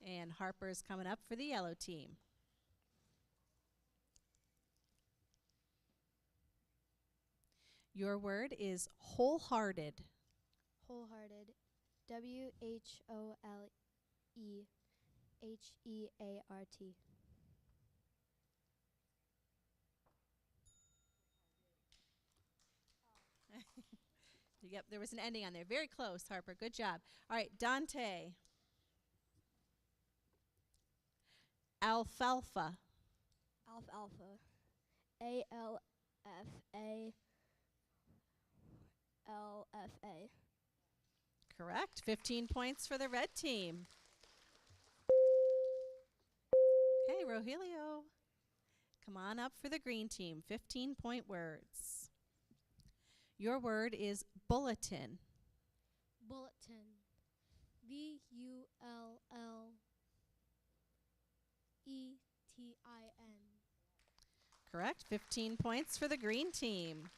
Speaker 3: And Harper's coming up for the yellow team. Your word is wholehearted.
Speaker 4: Wholehearted. WHOLEHEART.
Speaker 3: Yep, there was an ending on there. Very close, Harper. Good job. All right, Dante. Alfalfa.
Speaker 2: Alfalfa. ALFALFA.
Speaker 3: Correct. 15 points for the red team. Okay, Rogelio. Come on up for the green team. 15-point words. Your word is bulletin.
Speaker 4: Bulletin. BULLETIN.
Speaker 3: Correct. 15 points for the green team.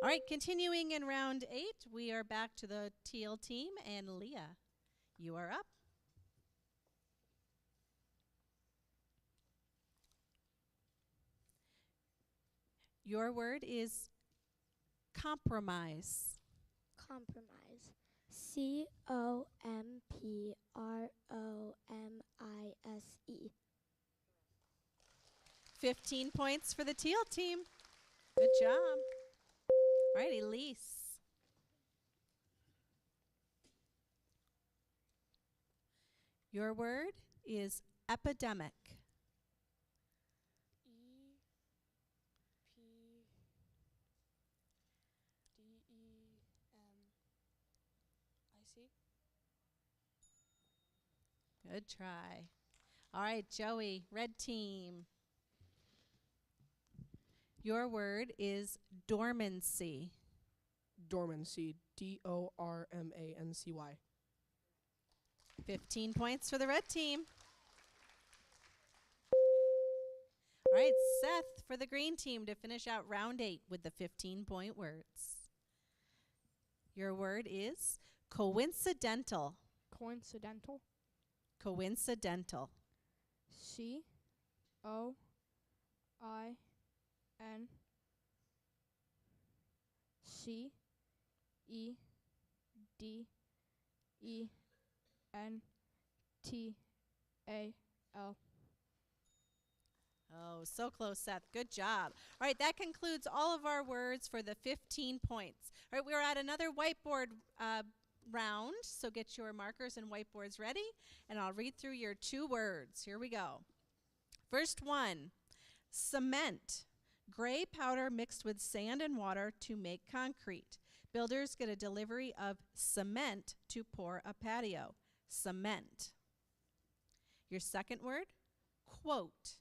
Speaker 3: All right, continuing in round 8, we are back to the teal team, and Leah, you are up. Your word is compromise.
Speaker 2: Compromise. COMPROMISE.
Speaker 3: 15 points for the teal team. Good job. All right, Elise. Your word is epidemic.
Speaker 5: EPDEMIC.
Speaker 3: Good try. All right, Joey, red team. Your word is dormancy.
Speaker 5: Dormancy. DORMANCY.
Speaker 3: 15 points for the red team. All right, Seth for the green team to finish out round 8 with the 15-point words. Your word is coincidental.
Speaker 5: Coincidental.
Speaker 3: Coincidental.
Speaker 5: COINCIDENTAL.
Speaker 3: Oh, so close, Seth. Good job. All right, that concludes all of our words for the 15 points. All right, we're at another whiteboard round, so get your markers and whiteboards ready, and I'll read through your 2 words. Here we go. First one, cement. Gray powder mixed with sand and water to make concrete. Builders get a delivery of cement to pour a patio. Cement. Your second word, quote.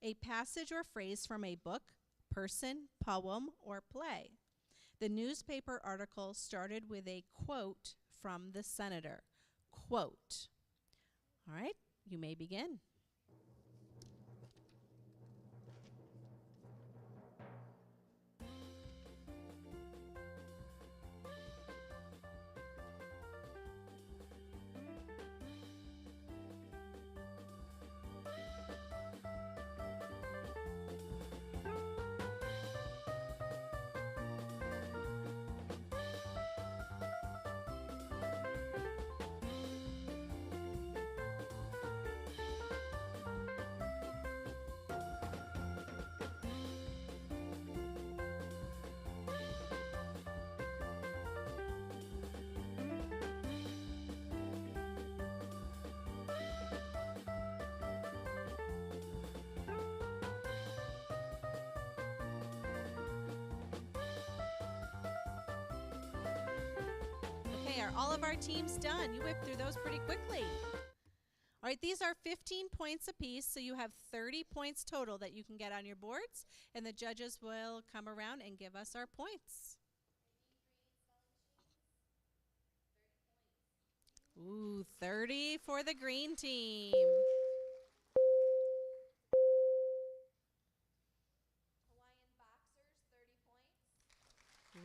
Speaker 3: A passage or phrase from a book, person, poem, or play. The newspaper article started with a quote from the senator. Quote. All right, you may begin. Okay, are all of our teams done? You whipped through those pretty quickly. All right, these are 15 points apiece, so you have 30 points total that you can get on your boards, and the judges will come around and give us our points. Ooh, 30 for the green team.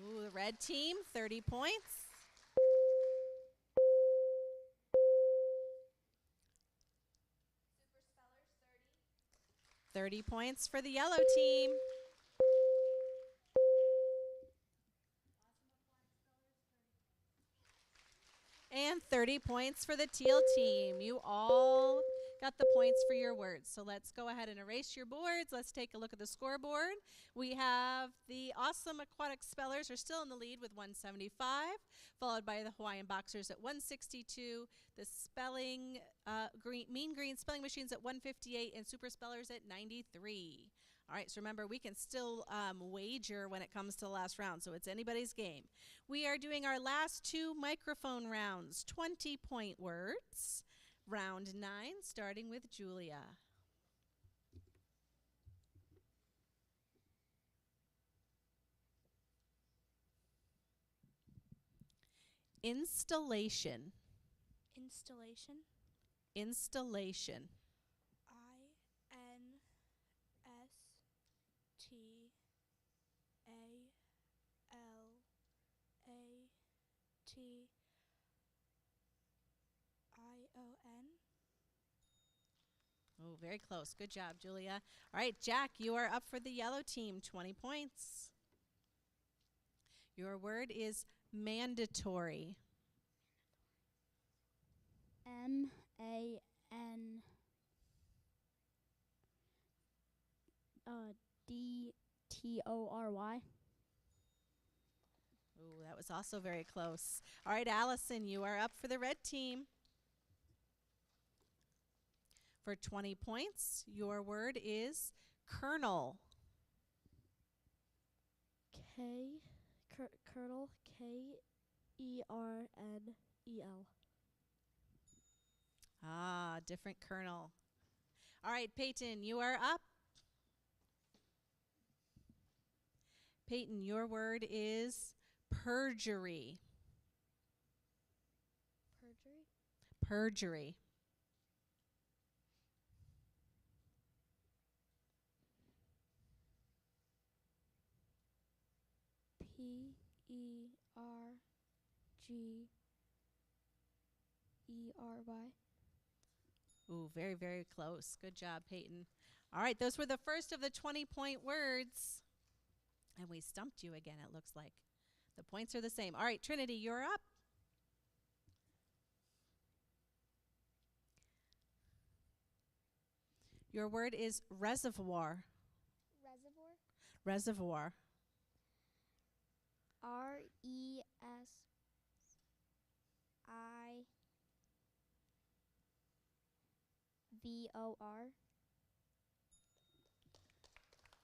Speaker 3: Ooh, the red team, 30 points. Super spellers, 30 points for the yellow team. And 30 points for the teal team. You all got the points for your words. So let's go ahead and erase your boards. Let's take a look at the scoreboard. We have the awesome aquatic spellers are still in the lead with 175, followed by the Hawaiian boxers at 162, the spelling mean green spelling machines at 158, and super spellers at 93. All right, so remember, we can still wager when it comes to the last round, so it's anybody's game. We are doing our last 2 microphone rounds, 20-point words. Round 9, starting with Julia. Installation.
Speaker 2: Installation.
Speaker 3: Installation.
Speaker 2: INSTALLATION.
Speaker 3: Oh, very close. Good job, Julia. All right, Jack, you are up for the yellow team, 20 points. Your word is mandatory.
Speaker 2: MAN DTORY.
Speaker 3: Ooh, that was also very close. All right, Allison, you are up for the red team. For 20 points, your word is kernel.
Speaker 2: Kernel. KERNEL.
Speaker 3: Ah, different kernel. All right, Peyton, you are up. Peyton, your word is perjury. Perjury.
Speaker 2: PERGERY.
Speaker 3: Ooh, very, very close. Good job, Peyton. All right, those were the first of the 20-point words. And we stumped you again, it looks like. The points are the same. All right, Trinity, you're up. Your word is reservoir. Reservoir.
Speaker 2: RESIVOR.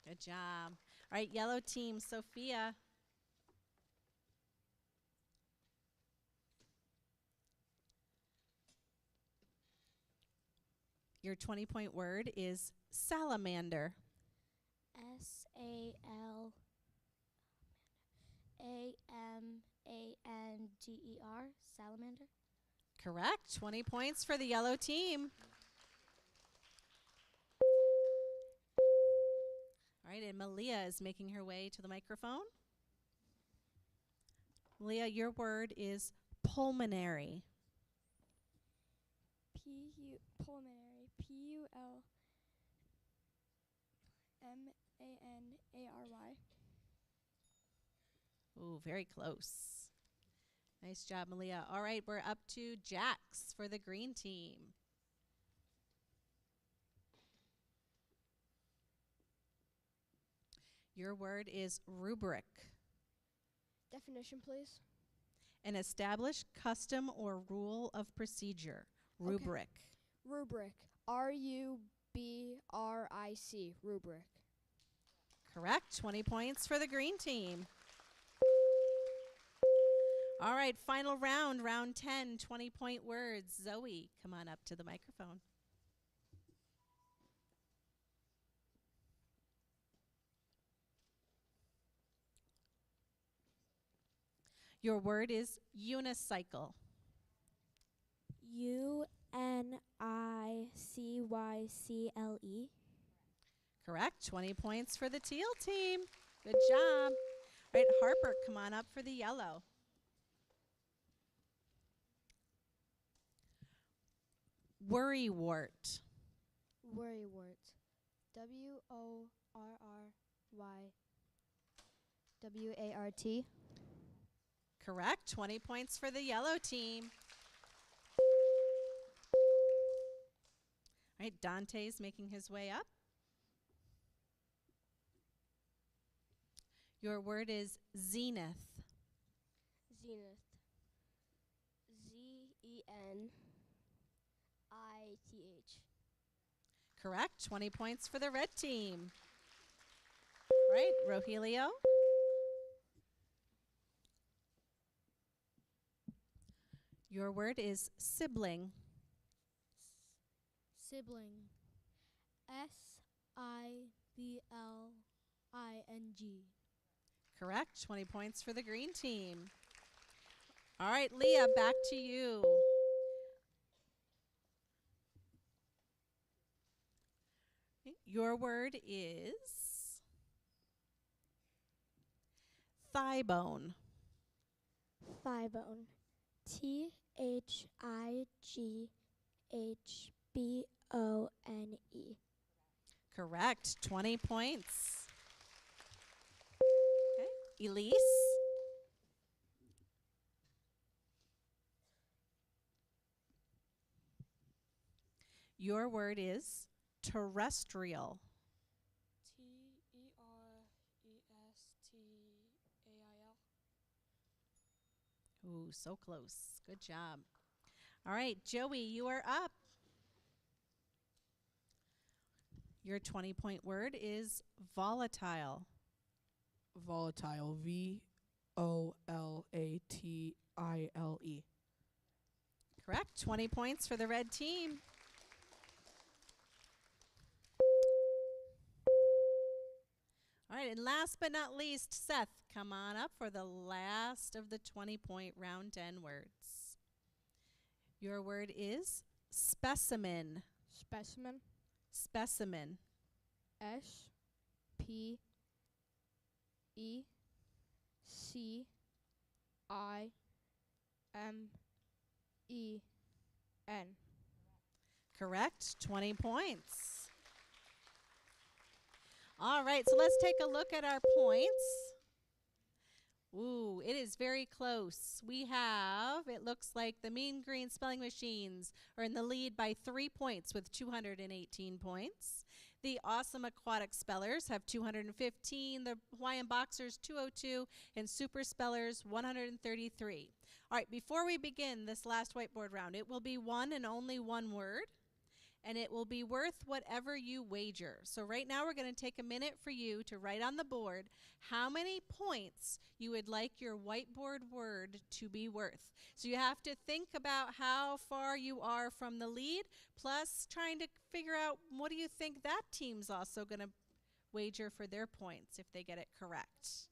Speaker 3: Good job. All right, yellow team, Sophia. Your 20-point word is salamander.
Speaker 2: SALAMANDER. Salamander.
Speaker 3: Correct. 20 points for the yellow team. All right, and Malia is making her way to the microphone. Malia, your word is pulmonary.
Speaker 2: Pulmonary. PULMANARY.
Speaker 3: Ooh, very close. Nice job, Malia. All right, we're up to Jax for the green team. Your word is rubric.
Speaker 2: Definition, please.
Speaker 3: An established custom or rule of procedure. Rubric.
Speaker 2: Rubric. RUBRIC. Rubric.
Speaker 3: Correct. 20 points for the green team. All right, final round, round 10, 20-point words. Zoe, come on up to the microphone. Your word is unicycle.
Speaker 2: UNICYCLE.
Speaker 3: Correct. 20 points for the teal team. Good job. Right, Harper, come on up for the yellow. Worrywart.
Speaker 4: Worrywart. WORRYWART.
Speaker 3: Correct. 20 points for the yellow team. All right, Dante's making his way up. Your word is zenith.
Speaker 2: Zenith. ZENITH.
Speaker 3: Correct. 20 points for the red team. All right, Rogelio. Your word is sibling.
Speaker 4: Sibling. SIBLING.
Speaker 3: Correct. 20 points for the green team. All right, Leah, back to you. Your word is thigh bone.
Speaker 2: Thigh bone. THIGHBONE.
Speaker 3: Correct. 20 points. Okay. Elise. Your word is terrestrial.
Speaker 5: TERESTAIL.
Speaker 3: Ooh, so close. Good job. All right, Joey, you are up. Your 20-point word is volatile.
Speaker 5: Volatile. VOLATILE.
Speaker 3: Correct. 20 points for the red team. All right, and last but not least, Seth, come on up for the last of the 20-point round 10 words. Your word is specimen.
Speaker 5: Specimen.
Speaker 3: Specimen.
Speaker 5: SPECIMEN.
Speaker 3: Correct. 20 points. All right, so let's take a look at our points. Ooh, it is very close. We have, it looks like the Mean Green Spelling Machines are in the lead by 3 points with 218 points. The Awesome Aquatic Spellers have 215, the Hawaiian Boxers 202, and Super Spellers 133. All right, before we begin this last whiteboard round, it will be one and only one word, and it will be worth whatever you wager. So right now we're going to take a minute for you to write on the board how many points you would like your whiteboard word to be worth. So you have to think about how far you are from the lead, plus trying to figure out what do you think that team's also going to wager for their points if they get it correct.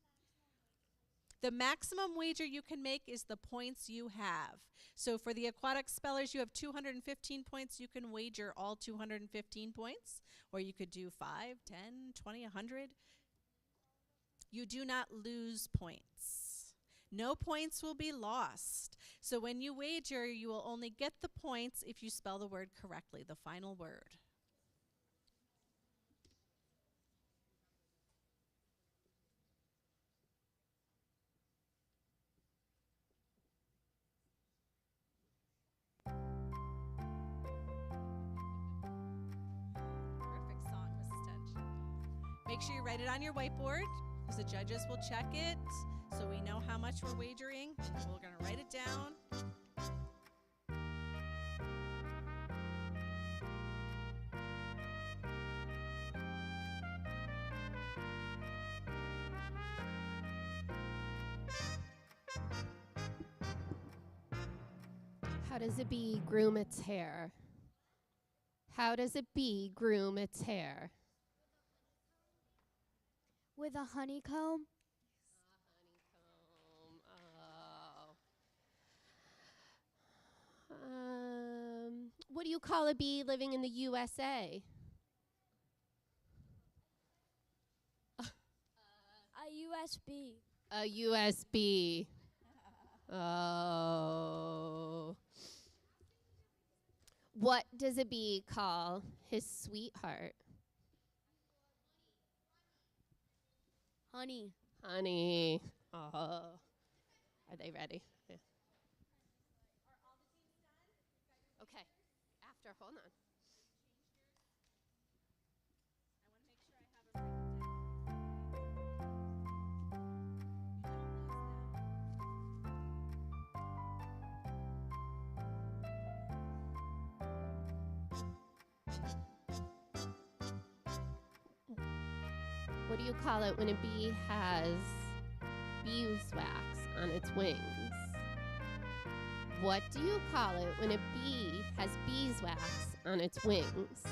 Speaker 3: The maximum wager you can make is the points you have. So for the aquatic spellers, you have 215 points. You can wager all 215 points, or you could do 5, 10, 20, 100. You do not lose points. No points will be lost. So when you wager, you will only get the points if you spell the word correctly, the final word. Perfect song, Mrs. Tench. Make sure you write it on your whiteboard, because the judges will check it, so we know how much we're wagering. We're going to write it down.
Speaker 1: How does a bee groom its hair? How does a bee groom its hair?
Speaker 2: With a honeycomb.
Speaker 1: What do you call a bee living in the USA?
Speaker 2: A USB.
Speaker 1: A USB. Oh. What does a bee call his sweetheart?
Speaker 2: Honey.
Speaker 1: Honey. Oh. Are they ready? Yeah. Okay. After, hold on. What do you call it when a bee has beeswax on its wings? What do you call it when a bee has beeswax on its wings?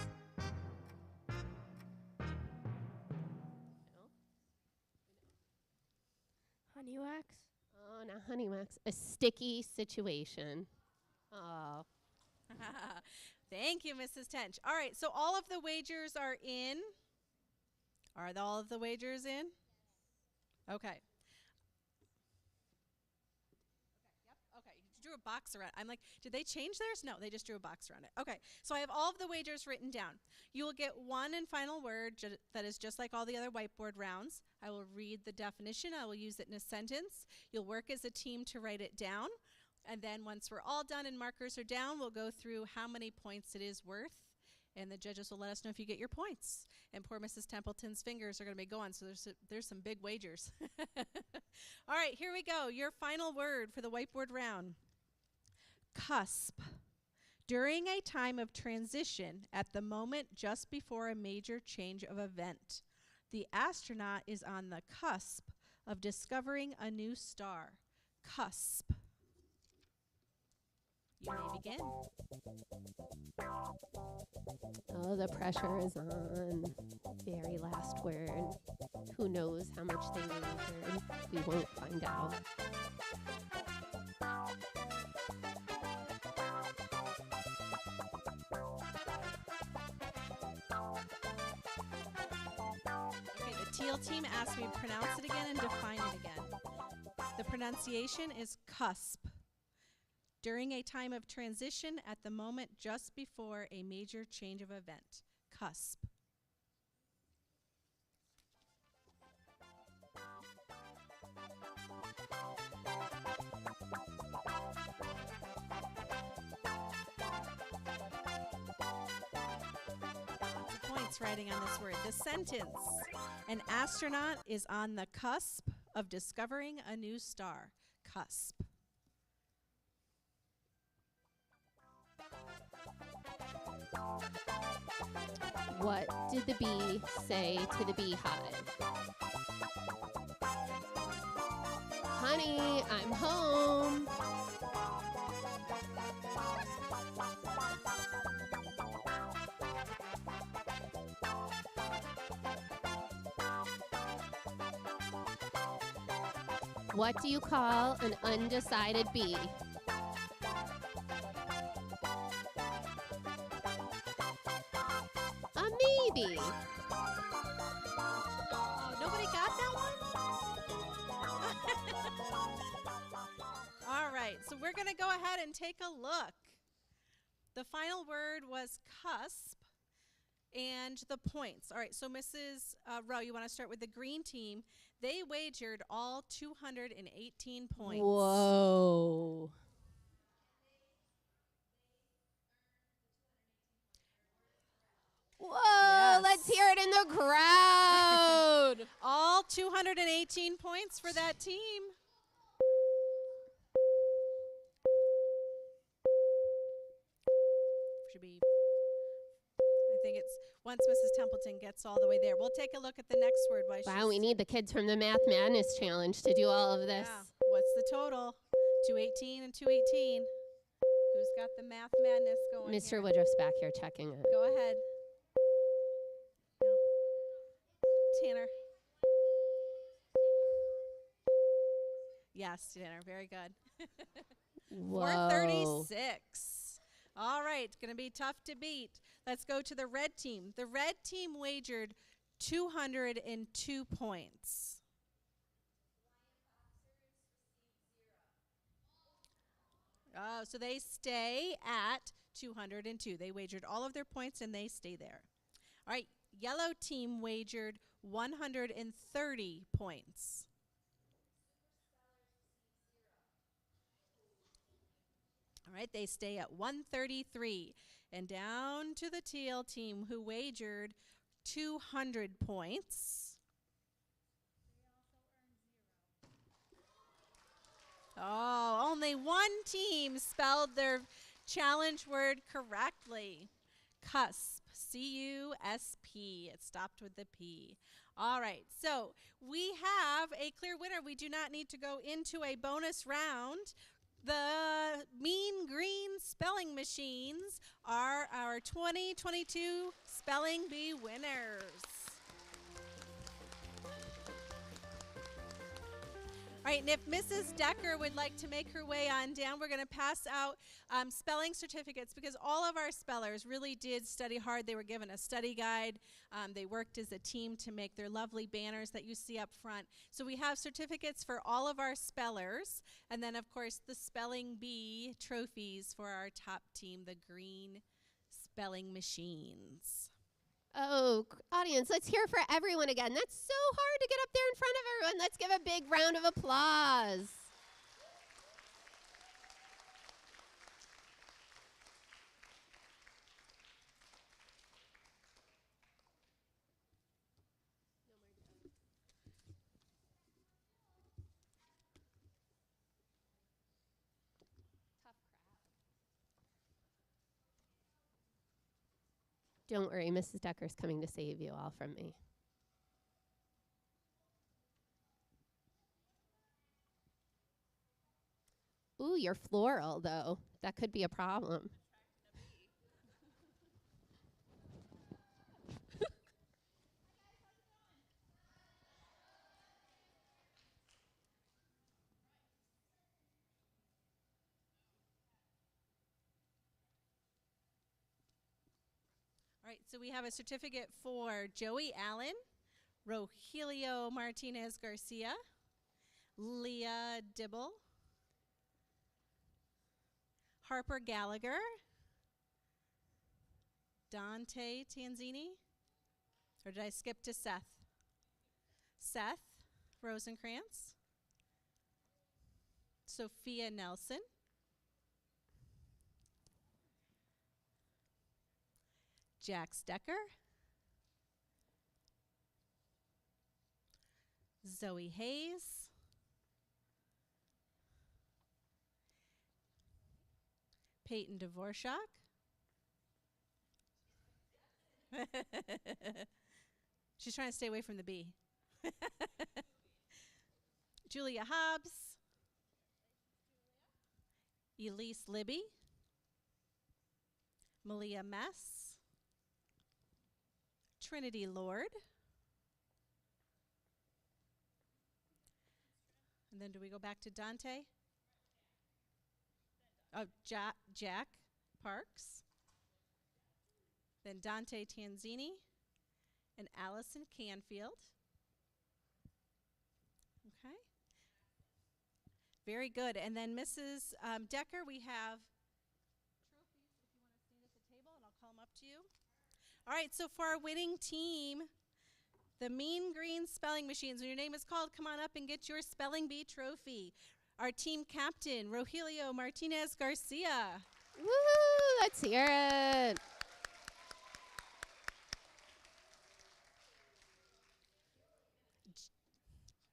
Speaker 2: Honey wax.
Speaker 1: Oh, not honey wax. A sticky situation. Oh.
Speaker 3: Thank you, Mrs. Tench. All right, so all of the wagers are in. Are all of the wagers in? Okay. Okay, you drew a box around. I'm like, did they change theirs? No, they just drew a box around it. Okay, so I have all of the wagers written down. You will get one and final word that is just like all the other whiteboard rounds. I will read the definition. I will use it in a sentence. You'll work as a team to write it down. And then once we're all done and markers are down, we'll go through how many points it is worth. And the judges will let us know if you get your points. And poor Mrs. Templeton's fingers are going to be going, so there's some big wagers. All right, here we go. Your final word for the whiteboard round. Cusp. During a time of transition, at the moment just before a major change of event, the astronaut is on the cusp of discovering a new star. Cusp. You may begin.
Speaker 1: Oh, the pressure is on. Very last word. Who knows how much they really heard? We won't find out.
Speaker 3: Okay, the teal team asked me to pronounce it again and define it again. The pronunciation is cusp. During a time of transition at the moment just before a major change of event. Cusp. Lots of points writing on this word. The sentence. An astronaut is on the cusp of discovering a new star. Cusp.
Speaker 1: What did the bee say to the beehive? Honey, I'm home. What do you call an undecided bee? A maybe.
Speaker 3: Oh, nobody got that one? All right, so we're going to go ahead and take a look. The final word was cusp and the points. All right, so Mrs. Rowe, you want to start with the green team. They wagered all 218 points.
Speaker 1: Whoa. Whoa,
Speaker 3: Yes.
Speaker 1: let's hear it in the crowd.
Speaker 3: All 218 points for that team. Should be, I think it's once Mrs. Templeton gets all the way there. We'll take a look at the next word. While
Speaker 1: Wow,
Speaker 3: she's-
Speaker 1: we need the kids from the Math Madness Challenge to do all of this.
Speaker 3: Yeah. What's the total? 218 and 218. Who's got the math madness going
Speaker 1: Mr.
Speaker 3: here?
Speaker 1: Woodruff's back here checking it.
Speaker 3: Go ahead. No. Tanner. Yes, Tanner. Very good.
Speaker 1: Whoa.
Speaker 3: 436. All right. Going to be tough to beat. Let's go to the red team. The red team wagered 202 points. Oh, so they stay at 202. They wagered all of their points and they stay there. All right, yellow team wagered 130 points. All right, they stay at 133. And down to the teal team who wagered 200 points. Oh, only one team spelled their challenge word correctly. Cusp, C-U-S-P. It stopped with the P. All right, so we have a clear winner. We do not need to go into a bonus round. The Mean Green Spelling Machines are our 2022 Spelling Bee winners. All right, and if Mrs. Decker would like to make her way on down, we're going to pass out spelling certificates because all of our spellers really did study hard. They were given a study guide. They worked as a team to make their lovely banners that you see up front. So we have certificates for all of our spellers. And then, of course, the Spelling Bee trophies for our top team, the Green Spelling Machines.
Speaker 1: Oh, audience, let's hear for everyone again. That's so hard to get up there in front of everyone. Let's give a big round of applause. Don't worry, Mrs. Decker's coming to save you all from me. Ooh, you're floral, though. That could be a problem.
Speaker 3: All right, so we have a certificate for Joey Allen, Rogelio Martinez Garcia, Leah Dibble, Harper Gallagher, Dante Tanzini, or did I skip to Seth? Seth Rosenkrantz, Sophia Nelson, Jack Stecker, Zoe Hayes, Peyton Dvorak, she's trying to stay away from the B. Julia Hobbs, Elise Libby, Malia Mess, Trinity Lord, and then do we go back to Dante? Oh, Jack Parks, then Dante Tanzini, and Allison Canfield. Okay. Very good. And then Mrs. Decker, we have trophies if you want to stand at the table, and I'll call them up to you. All right, so for our winning team, the Mean Green Spelling Machines, when your name is called, come on up and get your Spelling Bee trophy. Our team captain, Rogelio Martinez Garcia.
Speaker 1: Woo! Let's hear it.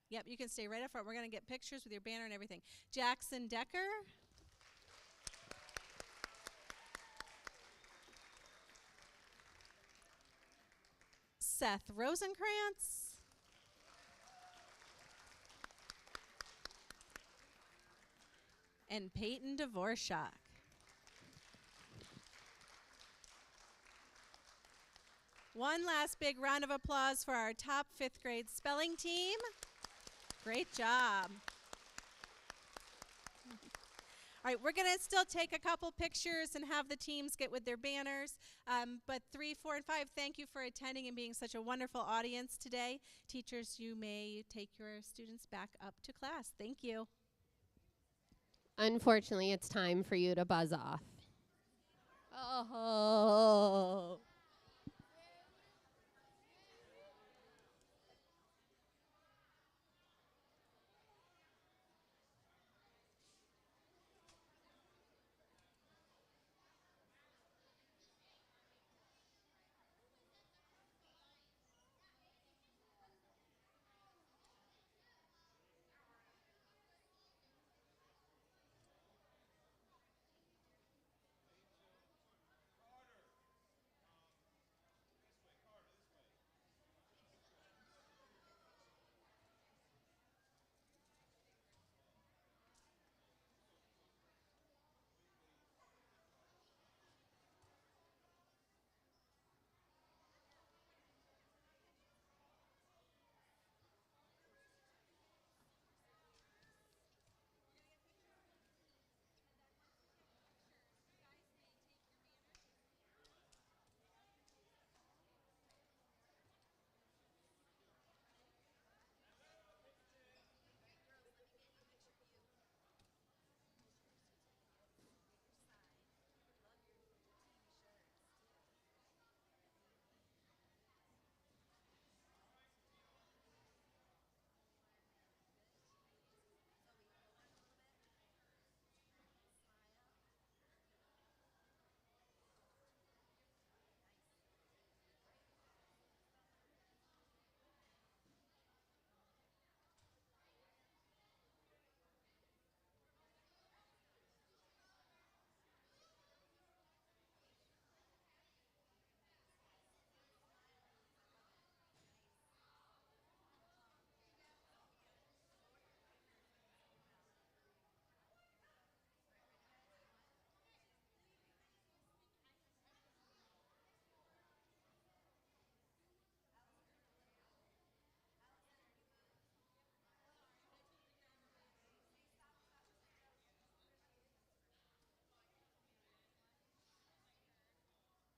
Speaker 3: Yep, you can stay right up front. We're going to get pictures with your banner and everything. Jackson Decker. Seth Rosenkrantz. And Peyton Dvorak. One last big round of applause for our top 5th grade spelling team. Great job. All right, we're going to still take a couple pictures and have the teams get with their banners. But 3, 4, and 5, thank you for attending and being such a wonderful audience today. Teachers, you may take your students back up to class. Thank you.
Speaker 1: Unfortunately, it's time for you to buzz off. Oh.